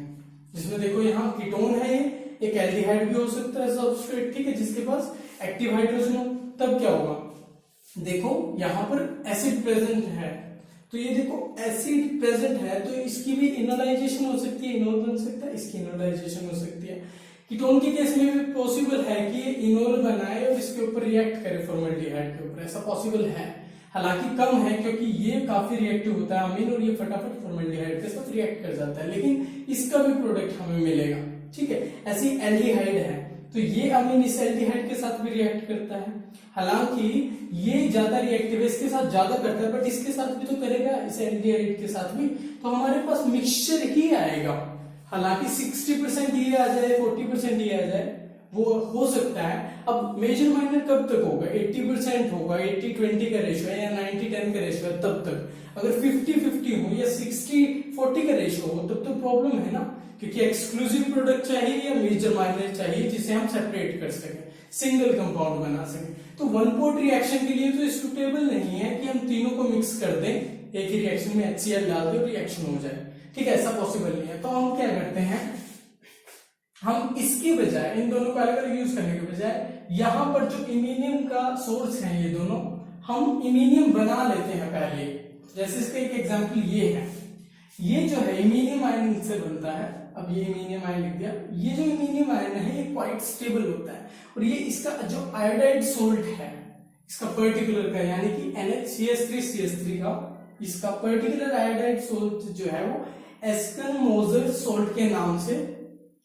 जिसमें देखो यहाँ कीटोन है, एक एल्डिहाइड भी हो सकता है सबस्ट्रेट, ठीक है, जिसके पास एक्टिव हाइड्रोजन हो, तब क्या होगा, देखो यहाँ पर एसिड प्रेजेंट है, तो ये देखो एसिड प्रेजेंट है तो इसकी भी इनोलाइजेशन हो सकती है, इनोल बन सकता है, इसकी इनोलाइजेशन हो सकती है। कीटोन के केस में भी पॉसिबल है कि ये इनोल बनाए और इसके ऊपर रिएक्ट करे फॉर्मल्डिहाइड के ऊपर, ऐसा पॉसिबल है, हालांकि कम है क्योंकि ये काफी रिएक्टिव होता है अमीन और ये फटाफट फॉर्मल्डिहाइड के साथ रिएक्ट कर जाता है, लेकिन इसका भी प्रोडक्ट हमें मिलेगा। ठीक है, ऐसी एल्डिहाइड है तो ये अमीन इस एल्डिहाइड के साथ भी रिएक्ट करता है, हालांकि ये ज्यादा रिएक्टिव है, इसके साथ ज्यादा करता है, बट इसके साथ भी तो करेगा, इस एल्डिहाइड के साथ भी, तो हमारे पास मिक्सचर ही आएगा। हालांकि 60% ये आ जाए, 40% ये आ जाए, वो हो सकता है। अब मेजर माइनर कब तक होगा, 80% होगा, 80-20 का रेशियो है या 90-10 का रेशियो है तब तक। अगर 50-50 हो या 60-40 का रेशियो हो तब तो प्रॉब्लम है ना, क्योंकि एक्सक्लूसिव प्रोडक्ट चाहिए या मेजर माइनर चाहिए जिसे हम सेपरेट कर सकें, सिंगल कंपाउंड बना सकें। तो वन पोर्ट रिएक्शन के लिए तो सुटेबल नहीं है कि हम तीनों को मिक्स कर दें, एक ही रिएक्शन में HCl डाल दें और रिएक्शन हो जाए। ठीक है, ऐसा पॉसिबल नहीं है। तो हम क्या करते हैं, हम इसकी बजाय इन दोनों को अलग अलग यूज करने के बजाय यहाँ पर जो इमीनियम का सोर्स है ये दोनों, हम इमीनियम बना लेते हैं पहले। जैसे इसका एक एग्जांपल ये है, ये जो है इमीनियम आयन से बनता है। अब ये इमीनियम आयन लिख दिया, ये जो इमीनियम आयन है ये क्वाइट स्टेबल होता है और ये इसका जो आयोडाइड सोल्ट है इसका पर्टिकुलर का, यानी कि NHCH3CH3 का इसका पर्टिकुलर आयोडाइड सोल्ट जो है वो एस्कन-मोजर सोल्ट के नाम से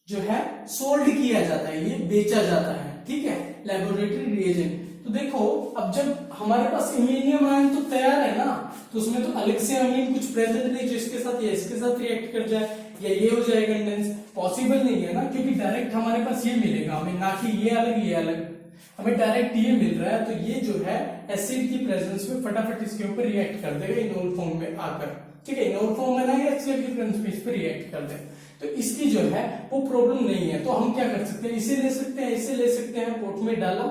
जो है सोल्ड किया जाता है, ये बेचा जाता है। ठीक है, लेबोरेटरी रिएजेंट। तो देखो अब जब हमारे पास इमीनियम आयन तो तैयार है ना, तो उसमें तो अलग से अमीन कुछ प्रेजेंट नहीं जो इसके साथ या इसके साथ रिएक्ट कर जाए या ये हो जाए कंडेंस, पॉसिबल नहीं है ना, क्योंकि डायरेक्ट हमारे पास ये मिलेगा हमें, ना कि ये अलग, हमें डायरेक्ट ये मिल रहा है। तो ये जो है एसिड की प्रेजेंस में फटाफट इसके ऊपर रिएक्ट कर देगा इनोल फॉर्म में आकर। ठीक है, इनोल फॉर्म बनाएगा, HCl की प्रेजेंस में इस पर रिएक्ट कर देगा, तो इसकी जो है वो प्रॉब्लम नहीं है। तो हम क्या कर सकते हैं, इसे ले सकते हैं, इसे ले सकते हैं, पोर्ट में डाला,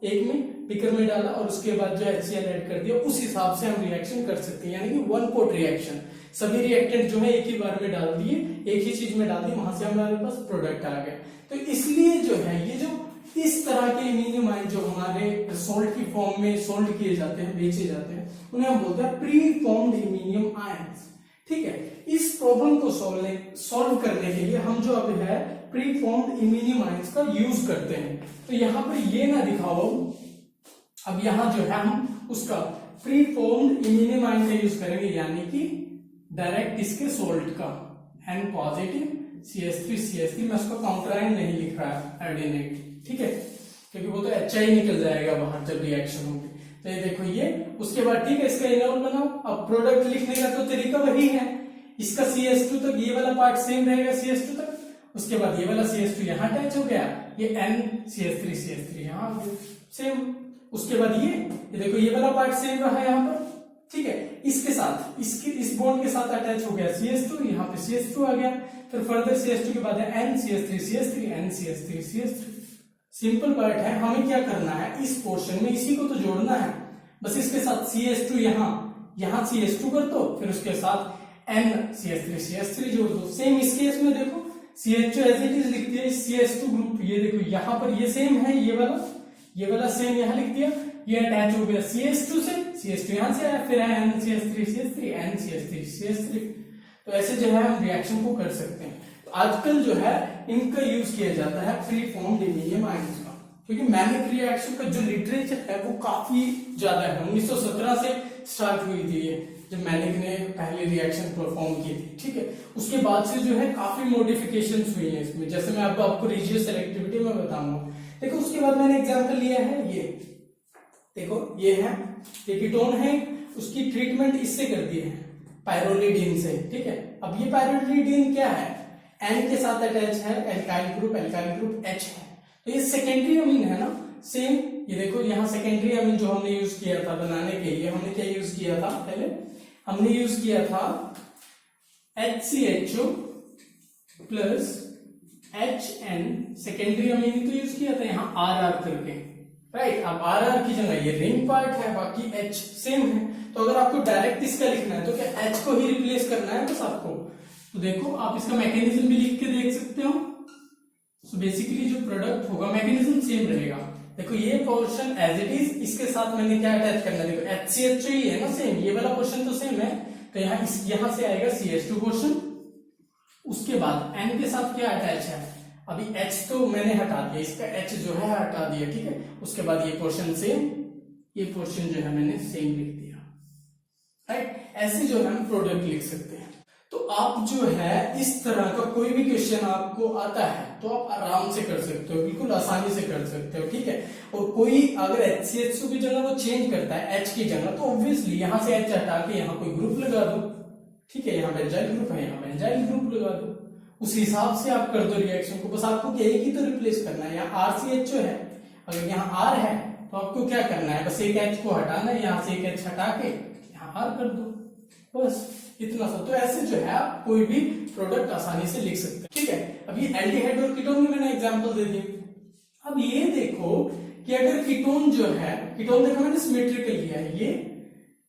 एक में बीकर में डाला और उसके बाद जो HCl ऐड कर दिया, उस हिसाब से हम रिएक्शन कर सकते हैं, यानी कि वन पोर्ट रिएक्शन। सभी रिएक्टेंट जो है एक ही बार में डाल दिए, एक ही चीज में डाल दी, वहां से हमारे पास प्रोडक्ट आ गया। तो इसलिए जो है ये जो इस तरह के इमीनियम आयन जो हमारे सोल्ट की फॉर्म में सोल्ड किए जाते हैं, बेचे जाते हैं, उन्हें हम बोलते हैं प्री फॉर्म्ड इमीनियम आयंस। ठीक है, इस प्रॉब्लम को सॉल्व करने के लिए हम जो अब है प्री फॉर्म्ड इमीनियम आयंस का यूज करते हैं। तो यहाँ पर ये ना दिखाओ, अब यहाँ जो है हम उसका प्री फॉर्म्ड इमीनियम आयन का यूज करेंगे, यानी कि डायरेक्ट इसके सोल्ट का N पॉजिटिव CH3CH3, मैं उसका काउंटर आयन नहीं लिख रहा है एडेनेट, ठीक है, क्योंकि वो तो HI निकल जाएगा बाहर जब रिएक्शन होगी। तो ये देखो ये, उसके बाद ठीक है इसका इनोल बनाओ। अब प्रोडक्ट लिखने का तो तरीका वही है, इसका CH2 तक ये वाला पार्ट सेम रहेगा CH2 तक, उसके बाद ये वाला CH2 यहाँ अटैच हो गया, ये NCH3CH3 यहाँ सेम, उसके बाद ये ये देखो ये वाला पार्ट सेम रहा यहाँ पर, ठीक है। इसके साथ इस बॉन्ड के साथ अटैच हो गया CH2, यहाँ पे CH2 आ गया, फिर फर्दर CH2 के बाद है NCH3 NCH3 सिंपल पार्ट है। हमें क्या करना है, इस पोर्शन में इसी को तो जोड़ना है, बस इसके साथ CH2 यहाँ CH2 कर दो, फिर उसके साथ NCH3 जोड़ दो। सेम इस केस में देखो CH2 एज इट इज लिख दिया, CH2 ग्रुप ये देखो यहाँ पर ये सेम है, ये वाला सेम यहाँ लिख दिया, ये अटैच हो गया CH2 से, CH2 यहाँ से आया, फिर है NCH3 तो ऐसे जो है हम रिएक्शन को कर सकते हैं। तो आजकल जो है इनका यूज किया जाता है फ्री फॉर्म डिमीनियम आयंस का, क्योंकि मैनिक रिएक्शन का जो लिटरेचर है वो काफी ज्यादा है। 1917 से स्टार्ट हुई थी ये, जब मैनिक ने पहली रिएक्शन परफॉर्म की थी, ठीक है। उसके बाद से जो है काफी मॉडिफिकेशंस हुई हैं इसमें, जैसे मैं अब आपको रिजियो सेलेक्टिविटी में बताऊंगा। देखो उसके बाद मैंने एग्जांपल लिया है, ये देखो ये है, ये कीटोन है, उसकी ट्रीटमेंट इससे कर दी है पायरोलिडीन से, ठीक है। अब ये पायरोलिडीन क्या है, N के साथ अटैच है, एल्काइल ग्रुप H है, तो ये सेकेंडरी अमीन है ना, सेम। ये देखो यहाँ सेकेंडरी अमीन जो हमने यूज किया था बनाने के लिए, हमने क्या यूज किया था, पहले हमने यूज किया था HCHO plus HN, secondary amine तो यूज किया था यहाँ RR करके, राइट। अब RR की जगह ये रिंग पार्ट है, बाकी H सेम है। तो अगर आपको डायरेक्ट इसका लिखना है तो क्या H को ही रिप्लेस करना है बस आपको। तो देखो आप इसका मैकेनिज्म भी लिख के देख सकते हो। तो बेसिकली जो प्रोडक्ट होगा मैकेनिज्म सेम रहेगा। देखो ये पोर्शन एज इट इज, इसके साथ मैंने क्या अटैच करना है, देखो HCHO ही है ना सेम, ये वाला पोर्शन तो सेम है, तो यहाँ से आएगा CH2 पोर्शन। उसके बाद N के साथ क्या अटैच है, अभी H तो मैंने हटा दिया, इसका H जो है हटा दिया, ठीक है। उसके बाद ये पोर्शन सेम, ये पोर्शन जो है मैंने सेम लिख दिया, राइट। ऐसे जो है हम प्रोडक्ट लिख सकते हैं। तो आप जो है इस तरह का कोई भी क्वेश्चन आपको आता है तो आप आराम से कर सकते हो, बिल्कुल आसानी से कर सकते हो, ठीक है। और कोई अगर HCHO की जगह वो चेंज करता है H की जगह, तो ऑब्वियसली यहाँ से H हटा के यहाँ कोई ग्रुप लगा दो, ठीक है। यहाँ बेंजाइल ग्रुप है, यहाँ बेंजाइल ग्रुप लगा दो, उस हिसाब से आप कर दो रिएक्शन को। बस आपको एक ही तो रिप्लेस करना है, यहाँ RCHO है, अगर यहाँ R है तो आपको क्या करना है, बस एक H को हटाना है, यहाँ से एक H हटा के यहाँ R कर दो, बस इतना सा। तो ऐसे जो है आप कोई भी प्रोडक्ट आसानी से लिख सकते हैं, ठीक है। अब ये एल्डिहाइड और कीटोन में मैंने एग्जांपल दे दिया। अब ये देखो कि अगर कीटोन जो है, कीटोन देखो मैंने सिमेट्रिकल लिया है,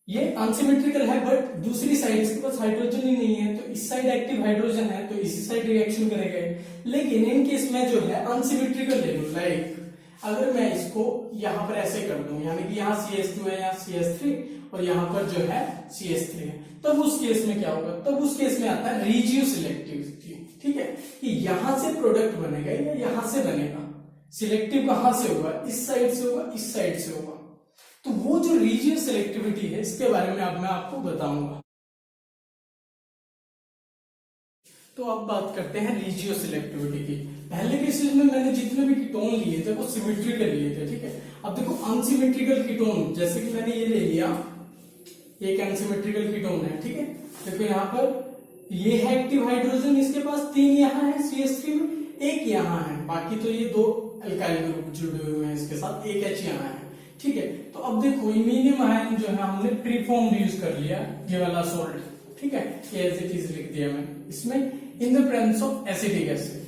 ये अनसिमेट्रिकल है, बट दूसरी साइड इसके पास हाइड्रोजन ही नहीं है, तो इस साइड एक्टिव हाइड्रोजन है, तो इसी साइड रिएक्शन करेगा। लेकिन इन केस में जो है अनसिमेट्रिकल ले लूं, लाइक अगर मैं इसको यहाँ पर ऐसे कर दूं, यानी कि यहाँ CH2 है, यहाँ CH3 और यहाँ पर जो है CH3 है, तब उस केस में क्या होगा, तब उस केस में आता है रिजियो सिलेक्टिविटी, ठीक है। कि यहां से प्रोडक्ट बनेगा या यहां से बनेगा, सिलेक्टिव कहां से होगा, इस साइड से होगा, इस साइड से होगा। तो वो जो रिजियो सिलेक्टिविटी है इसके बारे में अब मैं आपको बताऊंगा। तो अब बात करते हैं रिजियो सिलेक्टिविटी की। पहले केसेस में मैंने जितने भी कीटोन लिए थे वो सिमेट्रिकल लिए थे, ठीक है। अब देखो अनसिमेट्रिकल कीटोन, जैसे कि मैंने ये ले लिया, एक अनसिमेट्रिकल कीटोन है, ठीक है। देखो यहाँ पर ये है एक्टिव हाइड्रोजन, इसके पास 3 यहाँ है CH3 में, 1 यहाँ है, बाकी तो ये 2 अल्काइल ग्रुप जुड़े हुए हैं इसके साथ, एक H यहाँ है, ठीक है। तो अब देखो इमीनियम आयन जो है हमने प्रीफॉर्म यूज कर लिया, ये वाला सोल्ट, ठीक है, एज इट इज लिख दिया मैंने इसमें, in the presence of acetic acid,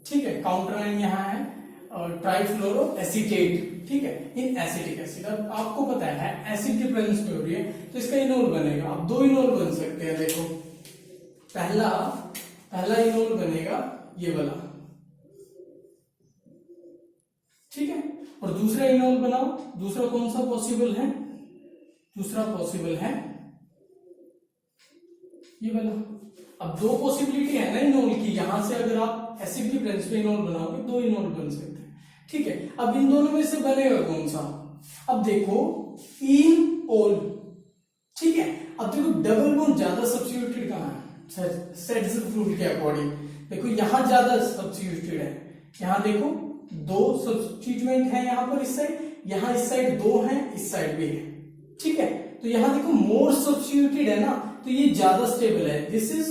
ठीक है। काउंटर आयन यहाँ है और ट्राइफ्लोरो एसीटेट, ठीक है, इन एसिटिक एसिड। अब आपको पता है एसिड की प्रेजेंस पे हो रही है तो इसका इनोल बनेगा। अब 2 इनोल बन सकते हैं, देखो पहला इनोल बनेगा ये वाला, ठीक है, और दूसरा इनोल बनाओ। दूसरा कौन सा पॉसिबल है, दूसरा पॉसिबल है ये वाला। अब 2 पॉसिबिलिटी है ना इनोल की, यहां से अगर आप एसिड की प्रेजेंस पे इनोल बनाओगे 2 इनोल बन सकते हैं, ठीक है। अब इन दोनों में से बनेगा कौन सा, अब देखो इन ओल, ठीक है। अब देखो डबल बॉन्ड ज्यादा सब्स्टिट्यूटेड कहां है, सेड्स रूल के अकॉर्डिंग देखो यहां ज्यादा सब्स्टिट्यूटेड है, यहां देखो 2 सब्स्टिट्यूएंट है यहाँ पर इस साइड, यहाँ इस साइड 2 है, इस साइड भी है, ठीक है। तो यहां देखो मोर सब्स्टिट्यूटेड है ना, तो ये ज्यादा स्टेबल है, दिस इज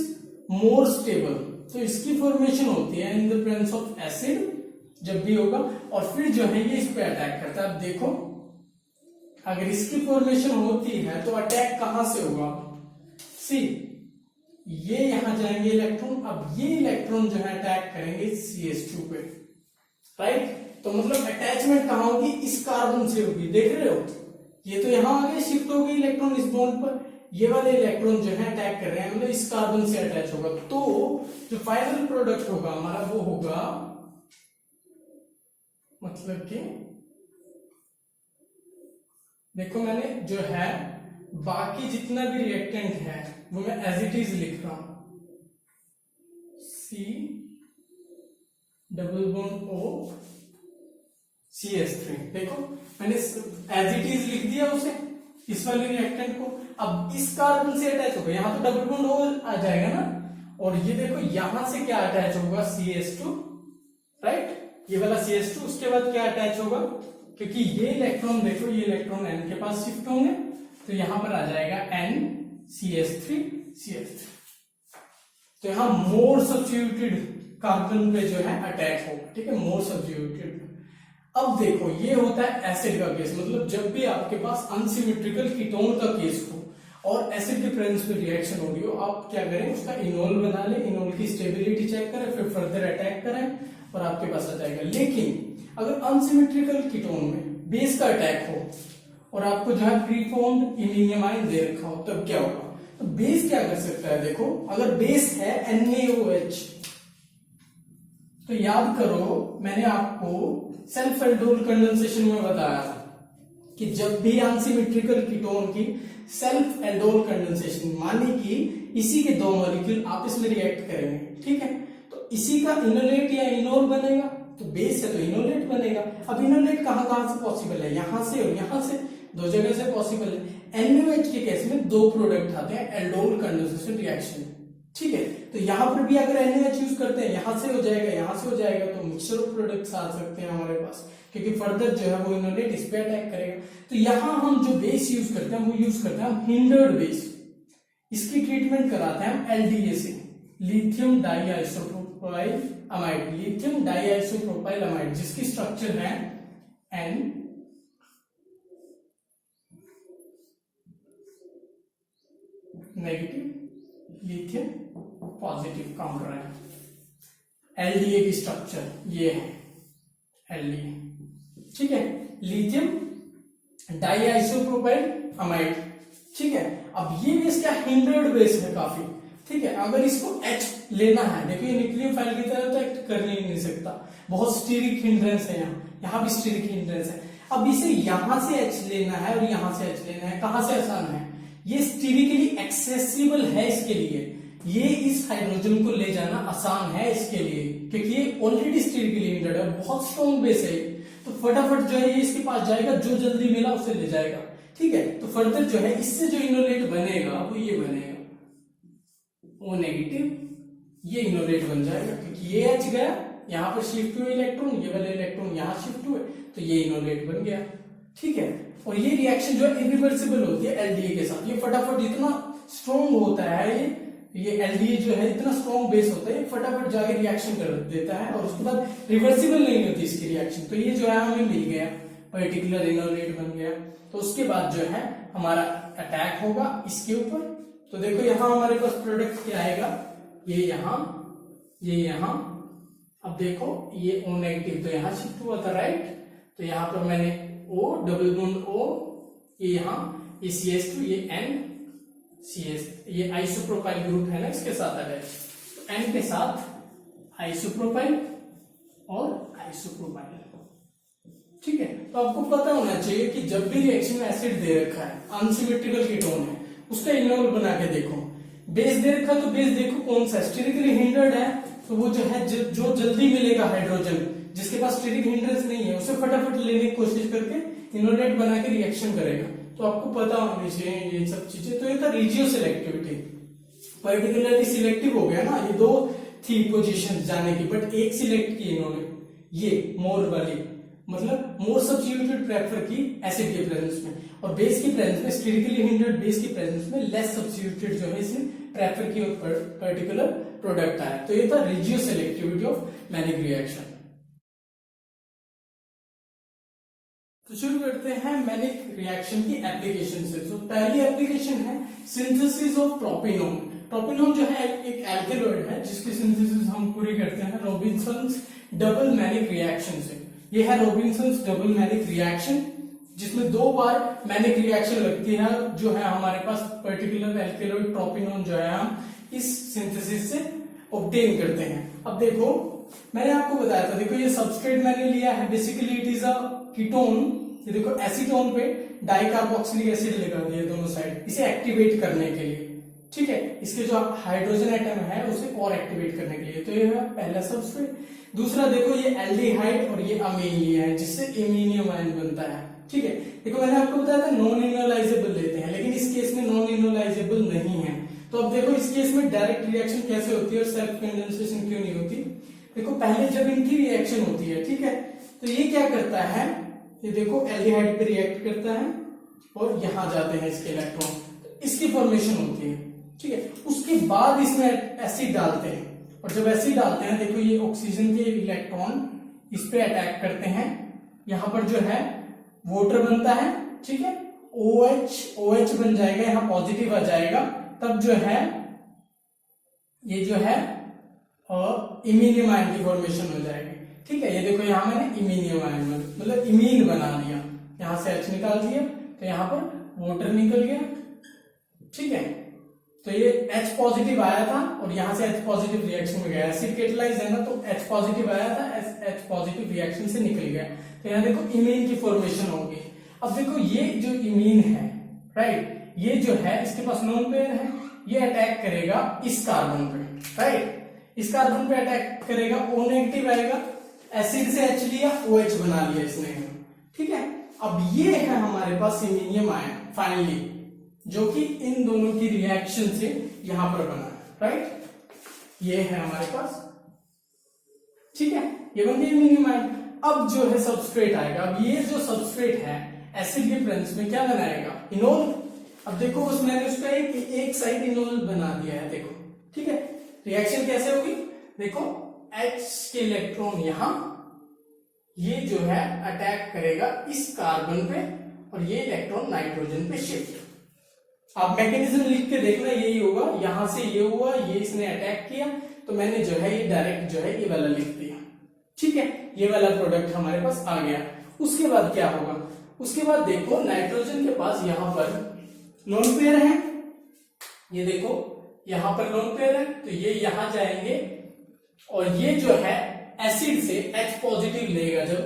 मोर स्टेबल, तो इसकी फॉर्मेशन होती है in the presence of acid जब भी होगा, और फिर जो है ये इस पे अटैक करता है। अब देखो अगर इसकी फॉर्मेशन होती है तो अटैक कहां से होगा? सी, ये यहां जाएंगे इलेक्ट्रॉन, अब ये इलेक्ट्रॉन जो है अटैक करेंगे CH2 पे, राइट। तो मतलब अटैचमेंट कहां होगी? इस कार्बन से होगी, देख रहे हो, ये तो यहां आगे शिफ्ट हो गई इलेक्ट्रॉन इस बॉन्ड पर, ये वाले इलेक्ट्रॉन जो है अटैक कर रहे हैं, मतलब इस कार्बन से अटैच होगा। तो जो फाइनल प्रोडक्ट होगा हमारा वो होगा, मतलब कि देखो मैंने जो है बाकी जितना भी रिएक्टेंट है वो मैं एज इट इज लिख रहा हूं, C double bond O CH3। देखो मैंने एज इट इज लिख दिया उसे, इस वाले रिएक्टेंट को। अब इस कार्बन से अटैच होगा, यहां तो डबल बॉन्ड O आ जाएगा ना, और ये देखो यहां से क्या अटैच होगा? CH2, right. ये वाला CH2, उसके बाद क्या अटैच होगा? क्योंकि ये इलेक्ट्रॉन देखो, ये इलेक्ट्रॉन N के पास शिफ्ट होंगे, तो यहां पर आ जाएगा N CH3 CH3। तो यहां मोर सब्स्टिट्यूटेड कार्बन पे जो है अटैक होगा, ठीक है, मोर सब्स्टिट्यूटेड। अब देखो ये होता है एसिड का केस, मतलब जब भी आपके पास अनसिमेट्रिकल कीटोन का केस हो और एसिड के प्रेजेंस में रिएक्शन हो रही हो, आप क्या करें? उसका इनोल बना ले, इनोल की स्टेबिलिटी चेक करें, फिर फर्दर अटैक करें और आपके पास आ जाएगा। लेकिन अगर अनसिमेट्रिकल कीटोन में बेस का अटैक हो और आपको जो है प्रीफॉर्म्ड इमिनियम आयन दे रखा हो, तब क्या होगा? तो बेस क्या कर सकता है? देखो अगर बेस है NaOH, तो याद करो मैंने आपको सेल्फ एल्डोल कंडेंसेशन में बताया था कि जब भी अनसिमेट्रिकल कीटोन की सेल्फ एल्डोल कंडेंसेशन, माने कि इसी के दो मॉलिक्यूल आपस में रिएक्ट करेंगे, ठीक है, तो इसी का इनोलेट या इनोल बनेगा, तो बेस है तो इनोलेट बनेगा। अब इनोलेट कहां कहां से पॉसिबल है? यहां से और यहां से, दो जगह से पॉसिबल है। NaOH के केस में दो प्रोडक्ट आते हैं एल्डोल कंडेंसेशन रिएक्शन, ठीक है। तो यहां पर भी अगर NaOH यूज करते हैं, यहां से हो जाएगा, यहां से हो जाएगा, तो मिक्सचर ऑफ प्रोडक्ट्स आ सकते हैं हमारे पास, क्योंकि फर्दर जो है वो इनोलेट इस पे अटैक करेगा। तो यहां हम जो बेस यूज करते हैं वो यूज करते हैं हम हिंडर्ड बेस। इसकी ट्रीटमेंट कराते हैं हम LDA से, लिथियम डाइआइसोप्रोपाइल अमाइड, लिथियम डाइआइसोप्रोपाइल अमाइड, जिसकी स्ट्रक्चर है N negative, lithium positive counter है। LDA की स्ट्रक्चर ये है LDA, ठीक है, लिथियम डाइआइसोप्रोपाइल अमाइड, ठीक है। अब ये बेस क्या हिंड्रेड बेस है काफी, ठीक है। अगर इसको H लेना है, देखिए न्यूक्लियोफाइल की तरह तो एक्ट कर नहीं सकता, बहुत स्टीरिक हिंड्रेंस है, यहाँ भी स्टीरिक हिंड्रेंस है। अब इसे यहां से H लेना है और यहां से H लेना है, कहां से आसान है? ये स्टीरिकली एक्सेसिबल है इसके लिए, ये इस हाइड्रोजन को ले जाना आसान है इसके लिए, क्योंकि ये ऑलरेडी स्टीरिकली हिंड्रेड है, बहुत स्ट्रॉन्ग बेस है, तो फटाफट जो है ये इसके पास जाएगा, जो जल्दी मिला उसे ले जाएगा, ठीक है। तो फर्दर जो है इससे जो इनोलेट बनेगा वो ये बनेगा O नेगेटिव, ये इनोलेट बन जाएगा, क्योंकि ये H गया, यहां पर शिफ्ट हुए इलेक्ट्रॉन, ये वाले इलेक्ट्रॉन यहां शिफ्ट हुए, तो ये इनोलेट बन गया, ठीक है। और ये रिएक्शन जो है इरिवर्सिबल होती है LDA के साथ, ये फटाफट इतना स्ट्रॉन्ग होता है, ये LDA जो है इतना स्ट्रॉन्ग बेस होता है, फटाफट जाके रिएक्शन कर देता है और उसके बाद रिवर्सिबल नहीं होती इसकी रिएक्शन। तो ये जो है हमें मिल गया, पर्टिकुलर इनोलेट बन गया। तो उसके बाद जो है हमारा अटैक होगा इसके ऊपर। तो देखो यहां हमारे पास प्रोडक्ट क्या आएगा, ये यहां, ये यहां। अब देखो ये O नेगेटिव तो यहां शिफ्ट हुआ था, राइट। तो यहां पर मैंने O डबल बॉन्ड O, ये यहां, ये CH2, ये N CH, ये आइसोप्रोपाइल ग्रुप है ना इसके साथ अटैच, तो N के साथ आइसोप्रोपाइल और आइसोप्रोपाइल, ठीक है। तो आपको पता होना चाहिए कि जब भी रिएक्शन में एसिड दे रखा है, अनसिमेट्रिकल कीटोन है, उसका इनोल बना के देखो। बेस दे रखा तो बेस देखो कौन सा स्टीरिकली हिंड्रेड है, तो वो जो है जो जल्दी मिलेगा हाइड्रोजन, जिसके पास स्टीरिक हिंड्रेंस नहीं है, उसे फटाफट लेने की कोशिश करके इनोलेट बना के रिएक्शन करेगा। तो आपको पता होनी चाहिए ये सब चीजें। तो ये था रिजियो सिलेक्टिविटी, पर्टिकुलरली सिलेक्टिव हो गया ना, ये दो थी पोजीशन जाने की, बट एक सिलेक्ट की इन्होंने, ये मोर वाली, मतलब मोर सब्स्टिट्यूटेड प्रेफर की एसिड के प्रेजेंस में, और बेस की प्रेजेंस में, स्टीरिकली हिंड्रेड बेस की प्रेजेंस में लेस सब्स्टिट्यूटेड जो है इसने प्रेफर की पर्टिकुलर प्रोडक्ट आया। तो ये था regio selectivity of manic reaction. तो शुरू करते हैं मैनिक रिएक्शन की एप्लीकेशन से। तो पहली एप्लीकेशन है सिंथेसिस ऑफ प्रोपिनोन। प्रोपिनोन जो है एक एल्केलॉइड है जिसकी सिंथेसिस हम पूरी करते हैं रॉबिन्सन्स डबल मैनिक रिएक्शन से। ये है रॉबिन्सन्स डबल मैनिक रिएक्शन, जिसमें 2 बार मैनिक रिएक्शन लगती है जो है हमारे पास पर्टिकुलर एल्केलॉइड प्रोपिनोन जो है हम इस सिंथेसिस से ऑब्टेन करते हैं। अब देखो मैंने आपको बताया था, देखो ये सबस्ट्रेट मैंने लिया है, basically it is a ketone. ये देखो एसीटोन पे डाइकार्बोक्सिलिक एसिड लगा दिया दोनों साइड इसे एक्टिवेट करने के लिए, ठीक है। इसके जो हाइड्रोजन एटम है उसे और एक्टिवेट करने के लिए। तो ये है पहला सबस्ट्रेट। दूसरा देखो ये एल्डिहाइड और ये अमीन लिया है जिससे इमीनियम आयन बनता है, ठीक है। देखो मैंने आपको बताया था नॉन इनोलाइजेबल लेते हैं, लेकिन इस केस में नॉन इनोलाइजेबल नहीं है। तो अब देखो इस केस में डायरेक्ट रिएक्शन कैसे होती है और सेल्फ कंडेंसेशन क्यों नहीं होती। देखो पहले जब इनकी रिएक्शन होती है, ठीक है, तो ये क्या करता है, ये देखो एल्डिहाइड पे रिएक्ट करता है और यहां जाते हैं इसके इलेक्ट्रॉन, तो इसकी फॉर्मेशन होती है, ठीक है। उसके बाद इसमें एसिड डालते हैं और जब एसिड डालते हैं देखो ये ऑक्सीजन के इलेक्ट्रॉन इस पे अटैक करते हैं, यहां पर जो है वाटर बनता है, ठीक है, OH बन जाएगा, यहां पॉजिटिव आ जाएगा, तब जो है ये जो है इमीनियम आयन की फॉर्मेशन हो जाएगी, ठीक है। ये देखो यहां मैंने इमीनियम आयन मतलब इमीन बना लिया, यहां से H निकाल दिया तो यहां पर वाटर निकल गया, ठीक है। तो ये H पॉजिटिव आया था और यहां से H पॉजिटिव रिएक्शन में गया, एसिड कैटालाइज है ना, तो H पॉजिटिव आया था, H पॉजिटिव रिएक्शन से निकल गया, तो यहां देखो इमीन की फॉर्मेशन होगी। अब देखो ये जो इमीन है, राइट, ये जो है इसके पास लोन पेयर है, ये अटैक करेगा इस कार्बन पे, राइट, इस कार्बन पे अटैक करेगा, O नेगेटिव आएगा, एसिड से H लिया, OH बना लिया इसने, ठीक है। अब ये है हमारे पास इमीनियम आयन फाइनली, जो कि इन दोनों की रिएक्शन से यहां पर बना है, राइट, ये है हमारे पास, ठीक है, ये बन गया इमीनियम आयन। अब जो है सबस्ट्रेट आएगा, अब ये जो सबस्ट्रेट है एसिड के प्रेजेंस में क्या बनाएगा, इनोल। अब देखो उस मैंने उसका एक साइड इनोल बना दिया है, देखो, ठीक है। रिएक्शन कैसे होगी, देखो H के इलेक्ट्रॉन यहां, ये जो है अटैक करेगा इस कार्बन पे और ये इलेक्ट्रॉन नाइट्रोजन पे शिफ्ट। आप मैकेनिज्म लिख के देखना, यही होगा, यहां से ये हुआ, ये इसने अटैक किया, तो मैंने जो है ये डायरेक्ट जो है ये वाला लिख दिया, ठीक है, ये वाला प्रोडक्ट हमारे पास आ गया। उसके बाद क्या होगा, उसके बाद देखो नाइट्रोजन के पास यहां पर लोन पेयर है, ये देखो यहां पर लोन पेयर है, तो ये यहां जाएंगे और ये जो है एसिड से H पॉजिटिव लेगा जब,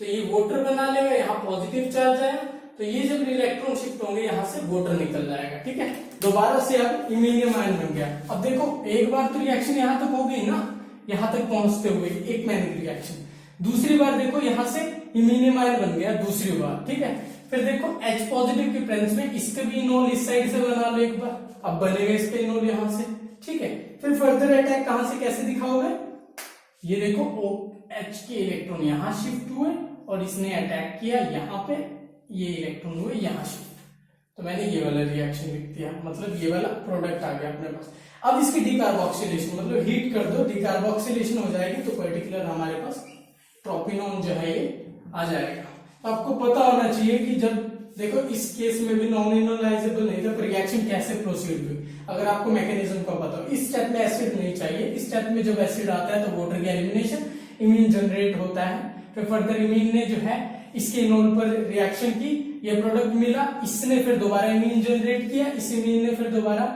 तो ये वाटर बना लेगा, यहां पॉजिटिव चार्ज आया, तो ये जब इलेक्ट्रॉन शिफ्ट होंगे यहां से वाटर निकल जाएगा, ठीक है। दोबारा से अब इमीनियम आयन बन गया। अब देखो एक बार तो रिएक्शन यहां तक हो गई ना, यहां तक पहुंचते हुए एक मैनिक रिएक्शन, दूसरी बार देखो यहां से इमीनियम आयन बन गया दूसरी बार, ठीक है। फिर देखो H पॉजिटिव के प्रेजेंस में इसके भी इनोल इस साइड से बना लो एक बार, अब बनेगा इसके इनोल यहां से, ठीक है। फिर फर्दर अटैक कहां से कैसे दिखाओगे, ये देखो OH के इलेक्ट्रॉन यहां शिफ्ट हुए और इसने अटैक किया यहां पे, ये इलेक्ट्रॉन हुए यहां शिफ्ट, तो मैंने ये वाला रिएक्शन लिख दिया, मतलब ये वाला प्रोडक्ट आ गया अपने पास। अब इसकी डिकार्बोक्सिलेशन मतलब हीट कर दो, डिकार्बोक्सिलेशन हो जाएगी, तो पर्टिकुलर हमारे पास प्रोपिनोन जो है ये आ जाएगा। तो आपको पता होना चाहिए कि जब देखो इस केस में भी नॉन इनोलाइजेबल नहीं था, रिएक्शन कैसे प्रोसीड हुई, अगर आपको मैकेनिज्म का पता हो। इस स्टेप में एसिड नहीं चाहिए, इस स्टेप में जब एसिड आता है तो वाटर की एलिमिनेशन, इमीन जनरेट होता है, फिर फर्दर इमीन ने जो है इसके इनोल पर रिएक्शन की, ये प्रोडक्ट मिला, इसने फिर दोबारा इमीन जनरेट किया, इस इमीन ने फिर दोबारा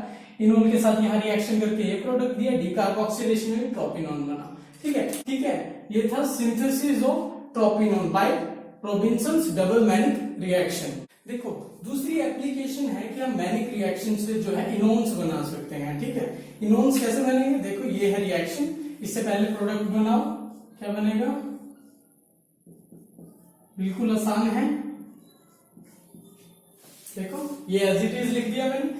इनोल के साथ यहाँ रिएक्शन करके ये प्रोडक्ट दिया, डिकार्बोक्सिलेशन में प्रोपिनोन बना, ठीक है, ठीक है। ये था synthesis of tropinone by Robinson's double Mannich reaction. देखो दूसरी एप्लीकेशन है कि हम मैनिक रिएक्शन से जो है इनोन्स बना सकते हैं, ठीक है। इनोन्स कैसे बनेंगे, देखो ये है रिएक्शन, इससे पहले प्रोडक्ट बनाओ, क्या बनेगा, बिल्कुल आसान है, देखो ये एज इट इज लिख दिया मैंने,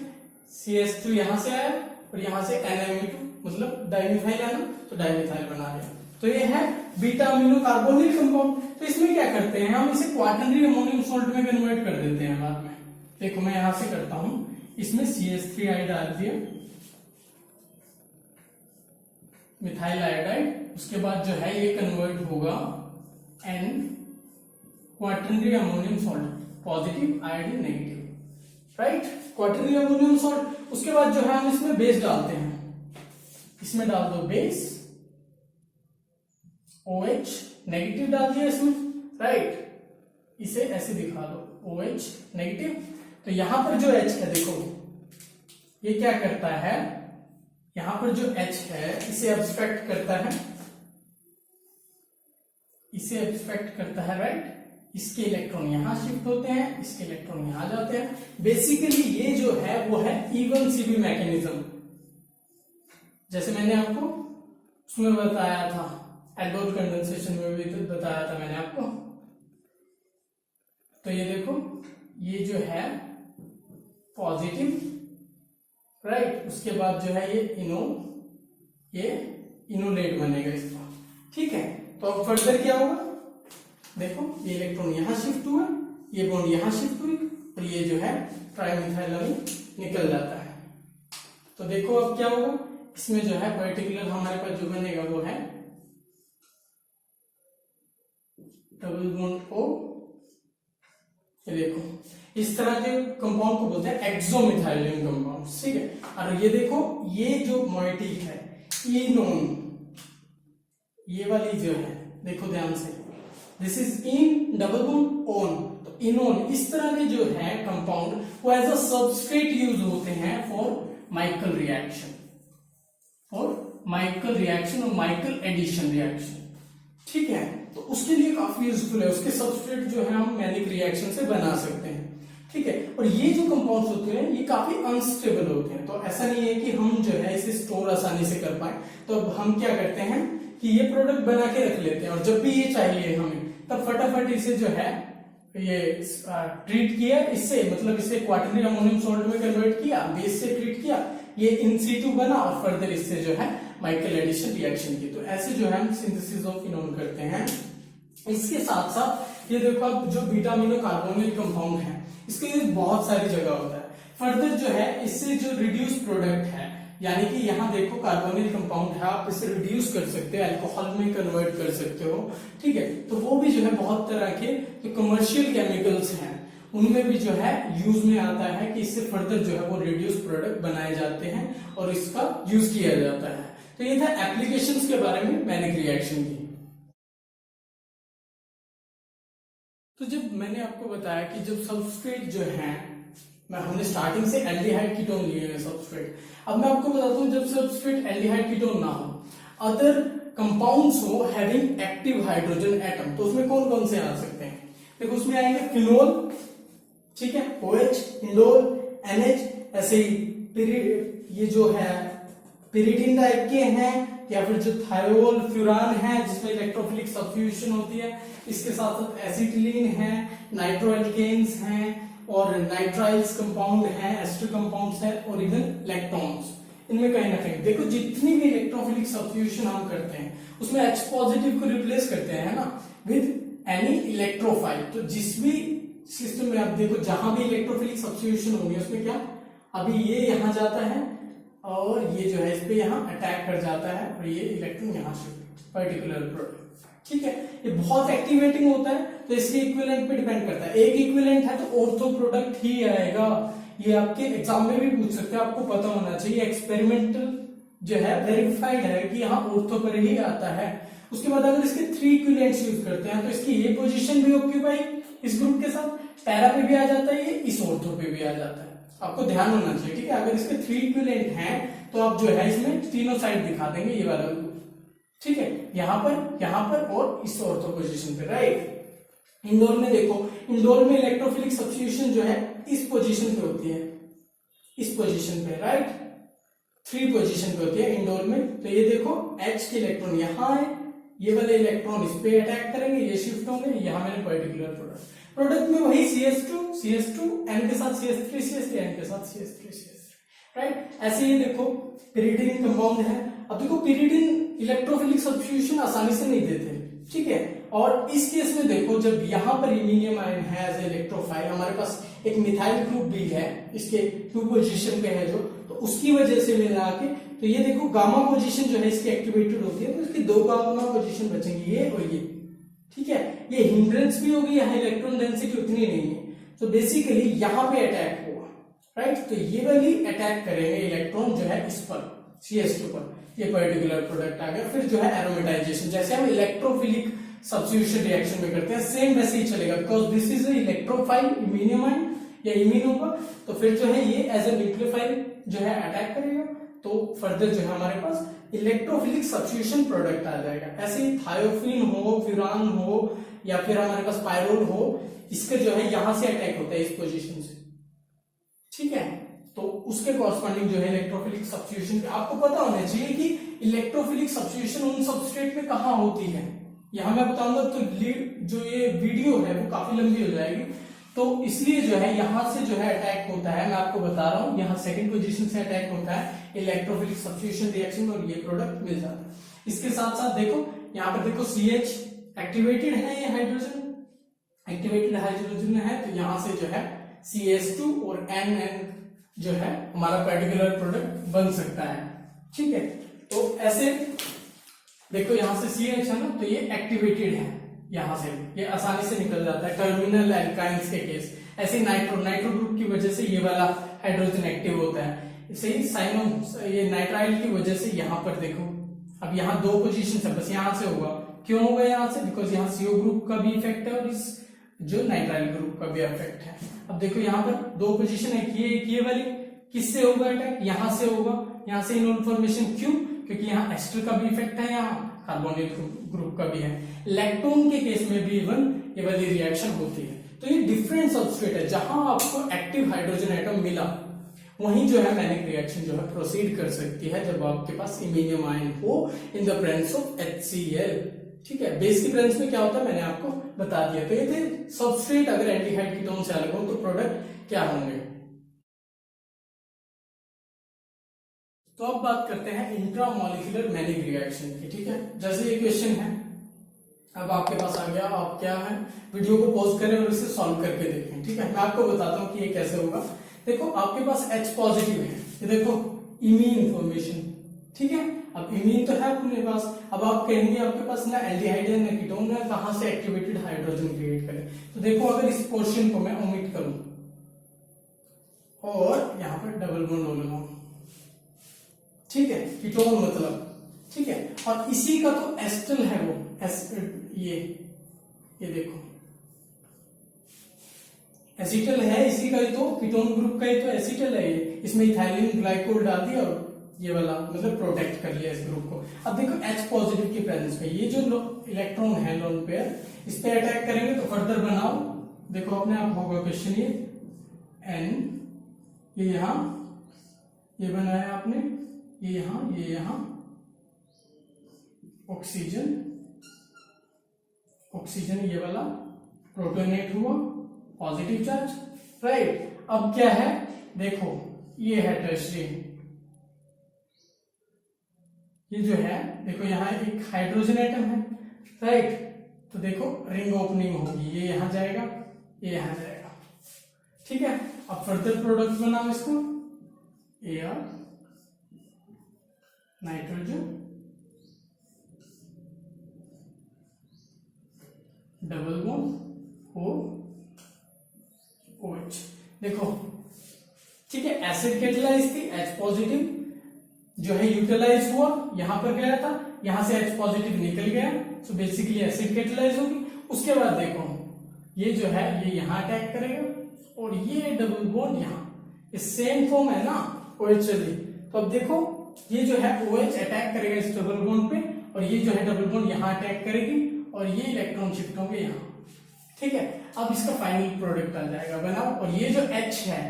CH2 यहां से आया और यहां से NME2 मतलब डाइमिथाइल आना, तो डाइमिथाइल बना लिया, तो ये है बीटा अमीनो कार्बोनिल कंपाउंड। तो इसमें क्या करते हैं हम, इसे क्वाटर्नरी अमोनियम सॉल्ट में कन्वर्ट कर देते हैं बाद में। देखो मैं यहां से करता हूं, इसमें CH3 डाल दिया, मिथाइल आयोडाइड, उसके बाद जो है ये कन्वर्ट होगा N quaternary ammonium salt. Positive, iodine negative, right. Quaternary ammonium salt. उसके बाद जो है हम इसमें बेस डालते हैं, इसमें डाल दो बेस, OH नेगेटिव डाल दिया इसमें, राइट। इसे ऐसे दिखा दो OH नेगेटिव। तो यहां पर जो H है देखो, ये क्या करता है, यहां पर जो H है इसे एब्स्ट्रैक्ट करता है, इसे एब्स्ट्रैक्ट करता है, राइट। इसके इलेक्ट्रॉन यहां शिफ्ट होते हैं, इसके इलेक्ट्रॉन यहां जाते हैं। बेसिकली ये जो है वो है इवन सीबी मैकेनिज्म, जैसे मैंने आपको उसमें बताया था, एल्डोज कंडेंसेशन में भी तो बताया था मैंने आपको। तो ये देखो, ये जो है पॉजिटिव, राइट। उसके बाद जो है ये इनोलेट बनेगा इसका, ठीक है। तो अब फर्दर क्या होगा, देखो ये इलेक्ट्रॉन यहां शिफ्ट हुआ, ये बॉन्ड यहां शिफ्ट हुई, और ये जो है ट्राइमिथाइलअमीन निकल जाता है। तो देखो अब क्या होगा, इसमें जो है पर्टिकुलर हमारे पास जो बनेगा वो है डबल बॉन्ड O। ये देखो, इस तरह के कंपाउंड को बोलते हैं एक्सोमिथाइलिन कंपाउंड, ठीक है। और ये देखो, ये जो मोइटी है इनोन, ये वाली जो है देखो ध्यान से, this is in double bond own. तो इनोन, इस तरह के जो है कंपाउंड वो एज अ सबस्ट्रेट यूज होते हैं फॉर माइकल रिएक्शन, और माइकल एडिशन रिएक्शन, ठीक है। तो उसके लिए काफी यूजफुल है, उसके सबस्ट्रेट जो है हम मैनिक रिएक्शन से बना सकते हैं, ठीक है। और ये जो कंपाउंड्स होते हैं ये काफी अनस्टेबल होते हैं, तो ऐसा नहीं है कि हम जो है इसे स्टोर आसानी से कर पाए। तो अब हम क्या करते हैं कि ये प्रोडक्ट बना के रख लेते हैं, और जब भी ये चाहिए हमें तब फटाफट इसे जो है ये ट्रीट किया, इससे मतलब इसे क्वाटरनरी अमोनियम सॉल्ट में कन्वर्ट किया, बेस से ट्रीट किया, ये इन सीटू बना, और फर्दर इससे जो है माइकल एडिशन रिएक्शन की। तो ऐसे जो है हम सिंथेसिस ऑफ इनोन करते हैं। इसके साथ साथ ये देखो, अब जो बीटा अमीनो कार्बोनिल कंपाउंड है इसके लिए बहुत सारी जगह होता है। फर्दर जो है इससे जो रिड्यूस प्रोडक्ट है, यानी कि यहाँ देखो कार्बोनिल कंपाउंड है, आप इसे रिड्यूस कर सकते हो, अल्कोहल में कन्वर्ट कर सकते हो, ठीक है। तो वो भी जो है बहुत तरह के जो कमर्शियल केमिकल्स हैं उनमें भी जो है यूज में आता है कि इससे फर्दर जो है वो रिड्यूस प्रोडक्ट बनाए जाते हैं और इसका यूज किया जाता है। तो ये था एप्लीकेशंस के बारे में मैनिक रिएक्शन की। तो जब मैंने आपको बताया कि जब सबस्ट्रेट जो है, हमने स्टार्टिंग से एल्डिहाइड कीटोन लिए हैं सबस्ट्रेट, अब मैं आपको बताता हूं जब सबस्ट्रेट एल्डिहाइड कीटोन ना हो, अदर कंपाउंड्स हो हैविंग एक्टिव हाइड्रोजन एटम, तो उसमें कौन कौन से आ सकते हैं। देखो उसमें आएंगे फिनोल, ठीक है, OH, इंडोल, NH, ऐसे ही ये जो है पिरिडिन टाइप के हैं, या फिर जो थायोल फ्यूरान है जिसमें इलेक्ट्रोफिलिक सब्स्टिट्यूशन होती है, इसके साथ साथ एसिटिलीन है, नाइट्रोएल्केन्स हैं, और नाइट्राइल्स कंपाउंड है, एस्टर कंपाउंड्स है, और इवन इलेक्ट्रॉन्स। इनमें कहीं ना कहीं देखो जितनी भी इलेक्ट्रोफिलिक सब्स्टिट्यूशन हम करते हैं उसमें H पॉजिटिव को रिप्लेस करते हैं ना विद एनी इलेक्ट्रोफाइल। तो जिस भी सिस्टम में आप देखो जहां भी इलेक्ट्रोफिलिक सब्स्टिट्यूशन होगी उसमें क्या, अभी ये यहां जाता है और ये जो है इस पे यहाँ अटैक कर जाता है, और ये इलेक्ट्रॉन यहाँ शिफ्ट पर्टिकुलर प्रोडक्ट, ठीक है। ये बहुत एक्टिवेटिंग होता है, तो इसके इक्विवेलेंट पे डिपेंड करता है। एक इक्विवेलेंट है तो ऑर्थो प्रोडक्ट ही आएगा, ये आपके एग्जाम में भी पूछ सकते हैं, आपको पता होना चाहिए। एक्सपेरिमेंटल जो है वेरीफाइड है कि यहाँ ऑर्थो पर ही आता है। उसके बाद अगर इसके 3 इक्विवेलेंट्स यूज करते हैं तो इसकी ये पोजीशन भी ऑक्यूपाई इस ग्रुप के साथ, पैरा पे भी आ जाता है, ये इस ऑर्थो पे भी आ जाता है। आपको ध्यान होना चाहिए, ठीक है। अगर इसके 3 इक्विवेलेंट हैं तो आप जो है इसमें तीनों साइड दिखा देंगे, ये वाला ग्रुप, ठीक है, यहाँ पर और इस ऑर्थो पोजीशन पे, राइट। इंडोल में देखो, इंडोल में इलेक्ट्रोफिलिक सब्स्टिट्यूशन जो है इस पोजीशन पे होती है, इस पोजीशन पे, राइट। 3 पोजीशन पे होती है इंडोल में। तो ये देखो H के इलेक्ट्रॉन यहाँ है, ये वाले इलेक्ट्रॉन इस पे अटैक करेंगे, ये शिफ्ट होंगे, यहाँ मैंने पर्टिकुलर प्रोडक्ट में वही CH2 N के साथ CH3 CH3 N के साथ CH3 CH3, राइट। ऐसे ही देखो पिरिडिन कंपाउंड है। अब देखो पिरिडिन इलेक्ट्रोफिलिक सब्स्टिट्यूशन आसानी से नहीं देते, ठीक है। और इस केस में देखो जब यहाँ पर इमीनियम आयन है एज इलेक्ट्रोफाइल, हमारे पास एक मिथाइल ग्रुप भी है इसके 2 पोजीशन पे है जो, तो उसकी वजह से मिला के, तो ये देखो गामा पोजीशन जो है इसकी एक्टिवेटेड होती है, तो इसकी 2 गामा पोजीशन बचेंगी, ये और ये, ठीक है। ये हिंड्रेंस भी होगी, यहाँ इलेक्ट्रॉन डेंसिटी उतनी नहीं है, तो बेसिकली यहाँ पे अटैक हुआ, राइट। तो ये वाली अटैक करेंगे इलेक्ट्रॉन जो है इस पर CH2 पर, ये पर्टिकुलर प्रोडक्ट आ गया। फिर जो है एरोमेटाइजेशन, जैसे हम इलेक्ट्रोफिलिक सब्स्टिट्यूशन रिएक्शन में करते हैं सेम वैसे ही चलेगा, because this is electrophile iminium ion या इमीन होगा। तो फिर जो है ये एज ए न्यूक्लियोफाइल जो है अटैक करेगा, तो फर्दर जो है हमारे पास इलेक्ट्रोफिलिक सब्स्टिट्यूशन प्रोडक्ट आ जाएगा। ऐसे ही थायोफिन हो, फ्यूरान हो या फिर हमारे पास पायरोल हो, इसके जो है यहां से अटैक होता है इस पोजीशन से, ठीक है। तो उसके कॉरस्पॉन्डिंग जो है इलेक्ट्रोफिलिक सब्स्टिट्यूशन, आपको पता होना चाहिए कि इलेक्ट्रोफिलिक सब्स्टिट्यूशन उन सबस्ट्रेट में कहां होती है, यहां मैं बताऊंगा। तो जो ये वीडियो है वो काफी लंबी हो जाएगी, तो इसलिए जो है यहां से जो है अटैक होता है, मैं आपको बता रहा हूं, यहाँ सेकंड पोजीशन से अटैक होता है इलेक्ट्रोफिलिक सब्स्टिट्यूशन रिएक्शन और ये प्रोडक्ट मिल जाता है। इसके साथ साथ देखो यहाँ पर देखो CH एक्टिवेटेड है, ये हाइड्रोजन एक्टिवेटेड हाइड्रोजन है, तो यहां से जो है CH2 और NN जो है हमारा पर्टिकुलर प्रोडक्ट बन सकता है, ठीक है। तो ऐसे देखो यहां से CH है ना, तो ये एक्टिवेटेड है, यहां से ये आसानी से निकल जाता है टर्मिनल एल्काइंस के केस। ऐसे नाइट्रो ग्रुप की वजह से ये वाला हाइड्रोजन एक्टिव होता है। इसे ही साइनो ये नाइट्राइल की वजह से यहाँ पर देखो, अब यहाँ दो पोजीशन है, बस यहां से होगा। क्यों होगा यहां से? बिकॉज यहाँ CO ग्रुप का भी इफेक्ट है और इस जो नाइट्राइल ग्रुप का भी इफेक्ट है। अब देखो यहाँ पर दो पोजीशन है, ये वाली किससे होगा अटैक? यहां से होगा, यहां से इनोन फॉर्मेशन। क्यों? क्योंकि यहाँ एस्टर का भी इफेक्ट है, यहाँ कार्बोनिल ग्रुप का भी है। इलेक्ट्रॉन के केस में भी इवन ये वाली रिएक्शन होती है। तो ये डिफरेंट सबस्ट्रेट है, जहां आपको एक्टिव हाइड्रोजन एटम मिला वहीं जो है मैनिक रिएक्शन जो है प्रोसीड कर सकती है, जब आपके पास इमीनियम आयन हो in the presence of HCl, ठीक है। बेस की प्रेजेंस में क्या होता है मैंने आपको बता दिया। तो ये थे सबस्ट्रेट, अगर एल्डिहाइड कीटोन से अलग हो तो प्रोडक्ट क्या होंगे। तो अब बात करते हैं इंट्रामॉलिक्यूलर मैनिक रिएक्शन की, ठीक है। जैसे ये क्वेश्चन है, अब आपके पास आ गया, आप क्या है वीडियो को पॉज करें और इसे सॉल्व करके देखें, ठीक है। मैं आपको बताता हूं कि ये कैसे होगा। देखो आपके पास H पॉजिटिव है, ये देखो इमीन फॉर्मेशन, ठीक है। अब इमीन तो है अपने पास, अब आप कहेंगे आपके पास ना एल्डिहाइड है ना कीटोन है, कहां से एक्टिवेटेड हाइड्रोजन क्रिएट करें। तो देखो अगर इस पोर्शन को मैं ओमिट करूं और यहां पर डबल बॉन्ड लगाऊं, ठीक है, कीटोन मतलब, ठीक है। और इसी का तो एस्टल है वो ये देखो एसिटल है, इसी का ही तो कीटोन ग्रुप का ही तो एसिटल है ये। इसमें इथाइलिन ग्लाइकोल डाल दिया और ये वाला मतलब प्रोटेक्ट कर लिया इस ग्रुप को। अब देखो H पॉजिटिव की प्रेजेंस में ये जो इलेक्ट्रॉन है लोन पेयर, इस पे अटैक करेंगे तो फर्दर बनाओ, देखो अपने आप होगा क्वेश्चन ये N, ये यहां ये बनाया आपने, ये यहां ऑक्सीजन ये वाला प्रोटोनेट हुआ, पॉजिटिव चार्ज, राइट। अब क्या है देखो, ये है टर्शरी, ये जो है देखो यहाँ एक हाइड्रोजन एटम है, राइट। तो देखो रिंग ओपनिंग होगी, ये यहां जाएगा, ये यहां जाएगा, ठीक है। अब फर्दर प्रोडक्ट बनाओ इसको, Ar nitrogen double bond OH, देखो ठीक है। एसिड कैटेलाइज थी, H पॉजिटिव जो है यूटिलाइज हुआ, यहां पर गया था, यहां से H पॉजिटिव निकल गया, सो बेसिकली एसिड कैटेलाइज होगी। उसके बाद देखो ये जो है ये यहां अटैक करेगा और ये डबल बॉन्ड यहां, ये सेम फॉर्म है ना OH वाली। तो अब देखो ये जो है OH अटैक करेगा इस डबल बॉन्ड पे और ये जो है डबल बॉन्ड यहां अटैक करेगी और ये इलेक्ट्रॉन शिफ्ट होंगे यहां, ठीक है। अब इसका फाइनल प्रोडक्ट आ जाएगा बनाओ, और ये जो H है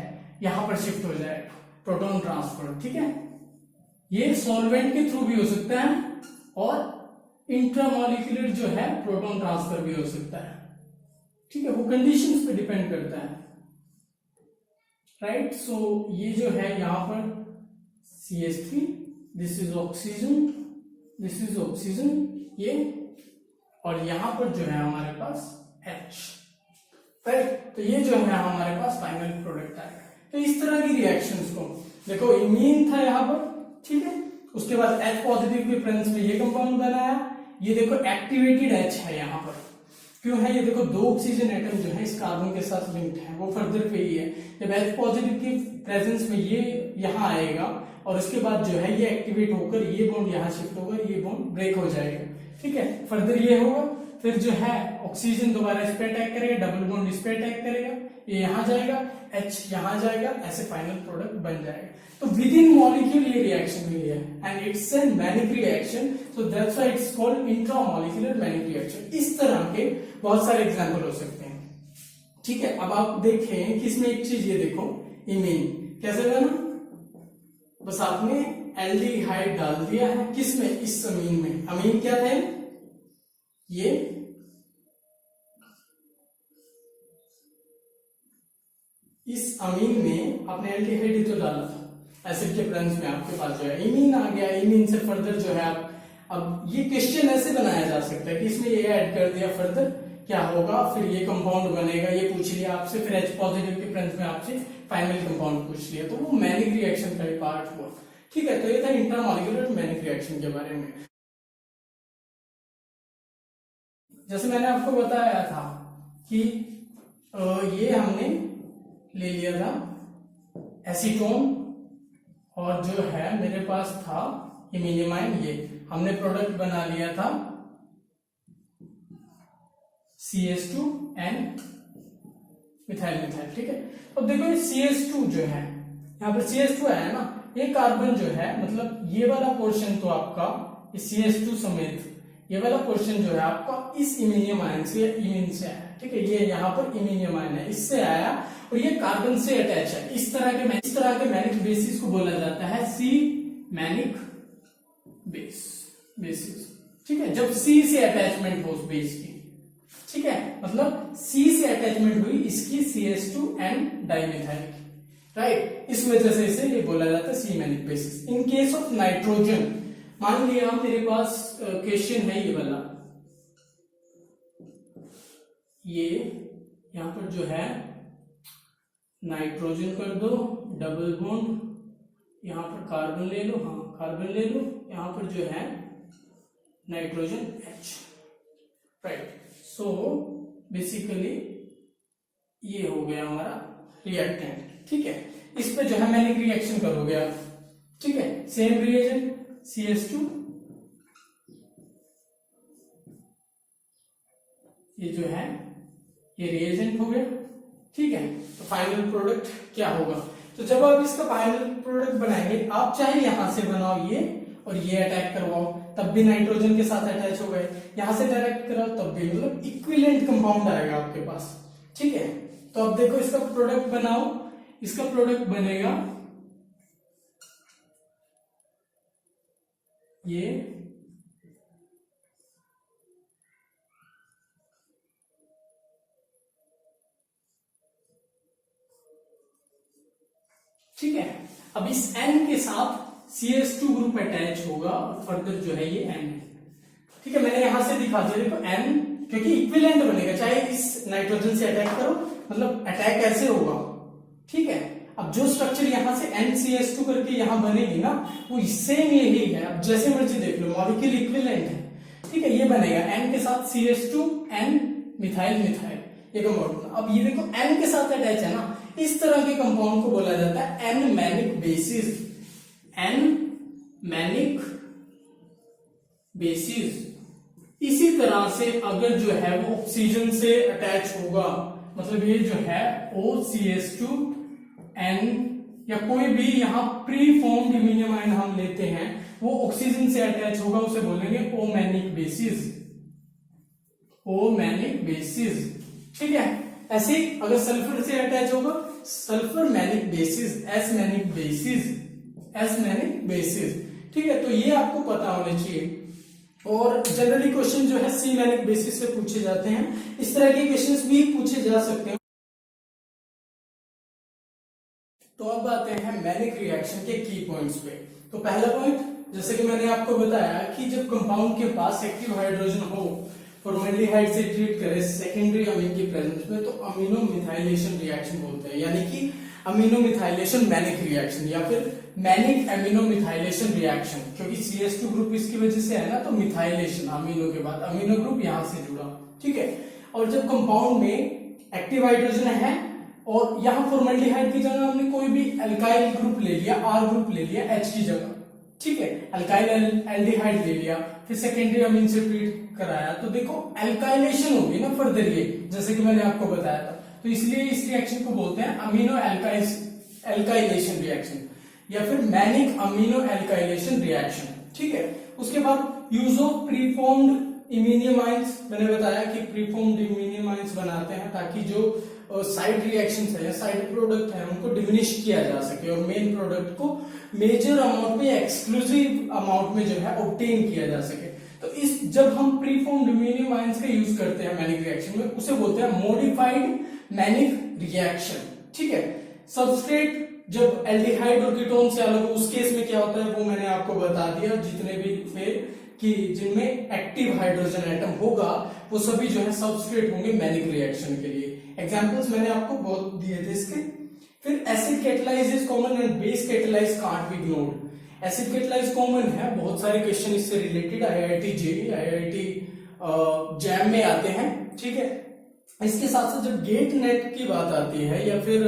यहां पर शिफ्ट हो जाएगा, प्रोटॉन ट्रांसफर, ठीक है। ये सॉल्वेंट के थ्रू भी हो सकता है और इंट्रामॉलिक्यूलर जो है प्रोटॉन ट्रांसफर भी हो सकता है, ठीक है। वो कंडीशंस पे डिपेंड करता है, राइट। सो ये जो है यहां पर CH3, this is oxygen, this is oxygen, ये, और यहां पर जो है हमारे पास H, राइट। तो ये जो है हमारे पास फाइनल प्रोडक्ट आएगा। तो इस तरह की रिएक्शंस को देखो, इमीन था यहां पर, ठीक है। उसके बाद H पॉजिटिव के प्रेजेंस में ये कंपाउंड बनाया, ये देखो एक्टिवेटेड H है यहां पर, क्यों है ये देखो, दो ऑक्सीजन एटम जो है इस कार्बन के साथ लिंक्ड है, वो फर्दर पे ही है। जब H पॉजिटिव की प्रेजेंस में ये यहाँ आएगा और उसके बाद जो है ये एक्टिवेट होकर ये बॉन्ड यहाँ शिफ्ट होगा, ये बॉन्ड ब्रेक हो जाएगा, ठीक है। फर्दर ये होगा, फिर जो है ऑक्सीजन दोबारा इस पे अटैक करेगा, डबल बॉन्ड इस पे अटैक करेगा, ये यहाँ जाएगा, H यहाँ जाएगा, ऐसे फाइनल प्रोडक्ट बन जाएगा। तो विद इन मॉलिक्यूल ये रिएक्शन हुई है and it's an manic reaction, so that's why it's called intramolecular manic reaction. इस तरह के बहुत सारे एग्जांपल हो सकते हैं, ठीक है। अब आप देखें कि इसमें एक चीज ये देखो, इमीन कैसे बना, बस आपने एल्डिहाइड डाल दिया है किसमें, इस अमीन में। अमीन क्या थे, ये इस अमीन में आपने एल्डिहाइड जो डाला था, एसिड के प्रेजेंस में आपके पास जो है इमीन आ गया। इमीन से फर्दर जो है आप, अब ये क्वेश्चन ऐसे बनाया जा सकता है कि इसमें ये ऐड कर दिया, फर्दर क्या होगा, फिर ये कंपाउंड बनेगा, ये पूछ लिया आपसे, फिर H पॉजिटिव के प्रेजेंस में आपसे फाइनल कंपाउंड पूछ लिया, तो वो मैनिक रिएक्शन का ही पार्ट हुआ, ठीक है। तो ये था इंट्रामॉलिक्यूलर मैनिक रिएक्शन के बारे में। जैसे मैंने आपको बताया था कि ये हमने ले लिया था एसीटोन और जो है मेरे पास था इमिनिमाइन, ये हमने प्रोडक्ट बना लिया था CH2 एंड मिथाइल मिथाइल, ठीक है। अब देखो ये CH2 जो है, यहाँ पर CH2 है ना, ये कार्बन जो है, मतलब ये वाला पोर्शन तो आपका इस CH2 समेत ये वाला पोर्शन जो है आपका इस इमिनियम आयन से, इमिन से आया, ठीक है। ये यहाँ पर इमिनियम आयन है, इससे आया और ये कार्बन से अटैच है। इस तरह के मैनिक बेसिस को बोला जाता है सी मैनिक बेसिस, ठीक है। जब C से अटैचमेंट हो उस बेस की, ठीक है, मतलब C से अटैचमेंट हुई इसकी CH2 एंड डाइमिथाइल, राइट, इस वजह से इसे ये बोला जाता है C Mannich bases. In case of nitrogen, मान लिया मेरे पास क्वेश्चन है ये वाला, ये यहां पर जो है नाइट्रोजन कर दो, डबल बॉन्ड, यहां पर कार्बन ले लो, हाँ कार्बन ले लो, यहां पर जो है nitrogen H, right. So basically ये हो गया हमारा रिएक्टेंट, ठीक है। इस पे जो है मैनिक रिएक्शन करोगे आप, ठीक है। सेम रिएजेंट CH2, ये जो है ये रिएजेंट हो गया, ठीक है। तो फाइनल प्रोडक्ट क्या होगा, तो जब आप इसका फाइनल प्रोडक्ट बनाएंगे, आप चाहे यहां से बनाओ ये और ये अटैक करवाओ, तब भी नाइट्रोजन के साथ अटैच हो गए, यहां से डायरेक्ट कराओ तब भी, मतलब इक्विवेलेंट कंपाउंड आएगा आपके पास, ठीक है। तो अब देखो इसका प्रोडक्ट बनाओ, इसका प्रोडक्ट बनेगा ये ठीक है। अब इस N के साथ CH2 ग्रुप अटैच होगा और फर्दर जो है ये N, ठीक है। मैंने यहां से दिखा दिया, देखो N क्योंकि इक्विवेलेंट बनेगा, चाहे इस नाइट्रोजन से अटैक करो, मतलब अटैक ऐसे होगा, ठीक है। अब जो स्ट्रक्चर यहां से NCH2 करके यहां बनेगी ना, वो सेम यही है, अब जैसे मर्जी देख लो, मॉलिक्यूल इक्विवेलेंट है, ठीक है। ये बनेगा N के साथ CH2 N मिथाइल मिथाइल, ये कंपाउंड। अब ये देखो N के साथ अटैच है ना, इस तरह के कंपाउंड को बोला जाता है N manic basis, N manic basis. इसी तरह से अगर जो है वो ऑक्सीजन से अटैच होगा, मतलब ये जो है OCH2 N या कोई भी यहाँ प्री फॉर्म्ड इमिनियम आयन हम लेते हैं, वो ऑक्सीजन से अटैच होगा, उसे बोलेंगे ओमैनिक बेसिस, ओमैनिक बेसिस, ठीक है। ऐसे अगर सल्फर से अटैच होगा, sulphur manic basis, S manic basis, S manic basis, ठीक है। तो ये आपको पता होना चाहिए। और जनरली क्वेश्चन जो है सी मैनिक बेसिस से पूछे जाते हैं, इस तरह के क्वेश्चंस भी पूछे जा सकते हैं। तो अब आते हैं मैनिक रिएक्शन के की पॉइंट्स पे। तो पहला पॉइंट, जैसे कि मैंने आपको बताया कि जब कंपाउंड के पास एक्टिव हाइड्रोजन हो, फॉर्मेल्डिहाइड से ट्रीट करे सेकेंडरी अमीन की प्रेजेंस में, तो अमीनो मिथाइलेशन रिएक्शन बोलते हैं, यानी कि अमीनो मिथाइलेशन मैनिक रिएक्शन या फिर मैनिक अमीनो मिथाइलेशन रिएक्शन, क्योंकि CH2 ग्रुप इसकी वजह से है ना, तो मिथाइलेशन, अमीनो के बाद अमीनो ग्रुप यहां से जुड़ा, ठीक है। और जब कंपाउंड में एक्टिव हाइड्रोजन है और यहाँ फॉर्मल्डिहाइड की जगह हमने कोई भी एल्काइल ग्रुप ले लिया, आर ग्रुप ले लिया H की जगह, ठीक है, एल्काइल एल्डिहाइड ले लिया, फिर सेकेंडरी अमीन से ट्रीट कराया, तो देखो एल्काइलेशन होगी ना फर्दर, ये जैसे कि मैंने आपको बताया था। तो इसलिए इस रिएक्शन को बोलते हैं अमीनो एल्काइलेशन रिएक्शन या फिर मैनिक अमीनो एल्काइलेशन रिएक्शन, ठीक है। उसके बाद use of performed iminium ions, मैंने बताया कि प्रीफॉर्म्ड इमीनियम आयंस बनाते हैं ताकि जो साइड रिएक्शंस है या साइड प्रोडक्ट है उनको डिमिनिश किया जा सके और मेन प्रोडक्ट को मेजर अमाउंट में, एक्सक्लूसिव अमाउंट में जो है ऑब्टेन किया जा सके। तो इस जब हम प्रीफॉर्म्ड इमीनियम आयंस का यूज करते हैं मैनिक रिएक्शन में, उसे बोलते हैं मॉडिफाइड मैनिक रिएक्शन, ठीक है। सबस्ट्रेट जब एल्डिहाइड और कीटोन से अलग हो उस केस में क्या होता है वो मैंने आपको बता दिया, जितने भी थे कि जिनमें एक्टिव हाइड्रोजन एटम होगा वो सभी जो है सबस्ट्रेट होंगे मैनिक रिएक्शन के लिए। एग्जांपल्स मैंने आपको बहुत दिए थे इसके। फिर acid catalyse is common and base catalyse can't be ignored. Acid catalyse common है, बहुत सारे क्वेश्चन इससे related IIT JEE, IIT jam में आते हैं, ठीक है। इसके साथ साथ जब गेट नेट की बात आती है या फिर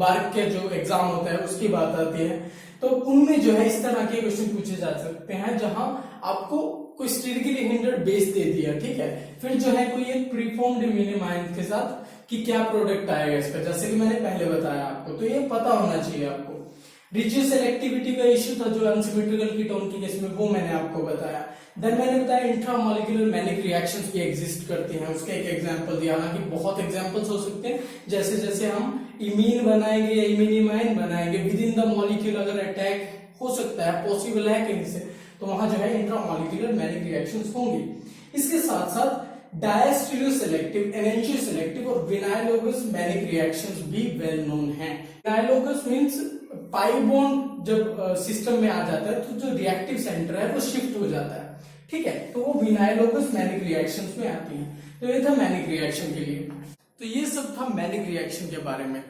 बार्क के जो एग्जाम होता है उसकी बात आती है, तो उनमें जो है इस तरह के क्वेश्चन पूछे जा सकते हैं जहां आपको कोई स्टेटिकली हिंडर्ड बेस दे दिया, ठीक है, फिर जो है कोई एक प्रीफॉर्म्ड इमीनियम आयन के साथ कि क्या प्रोडक्ट आएगा इसका, जैसे कि मैंने पहले बताया आपको, तो ये पता होना चाहिए आपको। रिड्यूस सेलेक्टिविटी का इश्यू था जो अनसिमेट्रिकल कीटोन के केस में, वो मैंने आपको बताया। देन मैंने बताया इंट्रामॉलिक्यूलर मैनिक रिएक्शंस भी एग्जिस्ट करती हैं, उसका एक एग्जांपल दिया, हालांकि बहुत एग्जांपल्स हो सकते हैं। जैसे जैसे हम इमीन बनाएंगे या इमीनियम आयन बनाएंगे, विद इन द मॉलिक्यूल अगर अटैक हो सकता है, पॉसिबल है कहीं से, तो वहां जो है इंट्रामॉलिक्यूलर मैनिक रिएक्शंस होंगी। इसके साथ साथ डायस्टीरियो सेलेक्टिव, एनेंशियो सेलेक्टिव और विनाइलोगस मैनिक रिएक्शंस भी वेल नोन हैं। विनाइलोगस मींस पाई बॉन्ड जब सिस्टम में आ जाता है तो जो रिएक्टिव सेंटर है वो शिफ्ट हो जाता है, ठीक है, तो वो विनाइलोगस मैनिक रिएक्शंस में आती है। तो ये था मैनिक रिएक्शन के लिए। तो ये सब था मैनिक रिएक्शन के बारे में।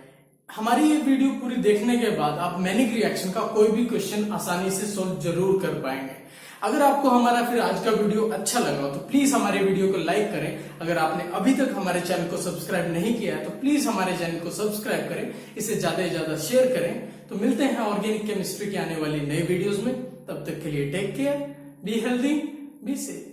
हमारी ये वीडियो पूरी देखने के बाद आप मैनिक रिएक्शन का कोई भी क्वेश्चन आसानी से सोल्व जरूर कर पाएंगे। अगर आपको हमारा फिर आज का वीडियो अच्छा लगा तो प्लीज हमारे वीडियो को लाइक करें। अगर आपने अभी तक हमारे चैनल को सब्सक्राइब नहीं किया है तो प्लीज हमारे चैनल को सब्सक्राइब करें, इसे ज्यादा से ज्यादा शेयर करें। तो मिलते हैं ऑर्गेनिक केमिस्ट्री की आने वाली नई वीडियोस में, तब तक के लिए take care, be healthy, be safe.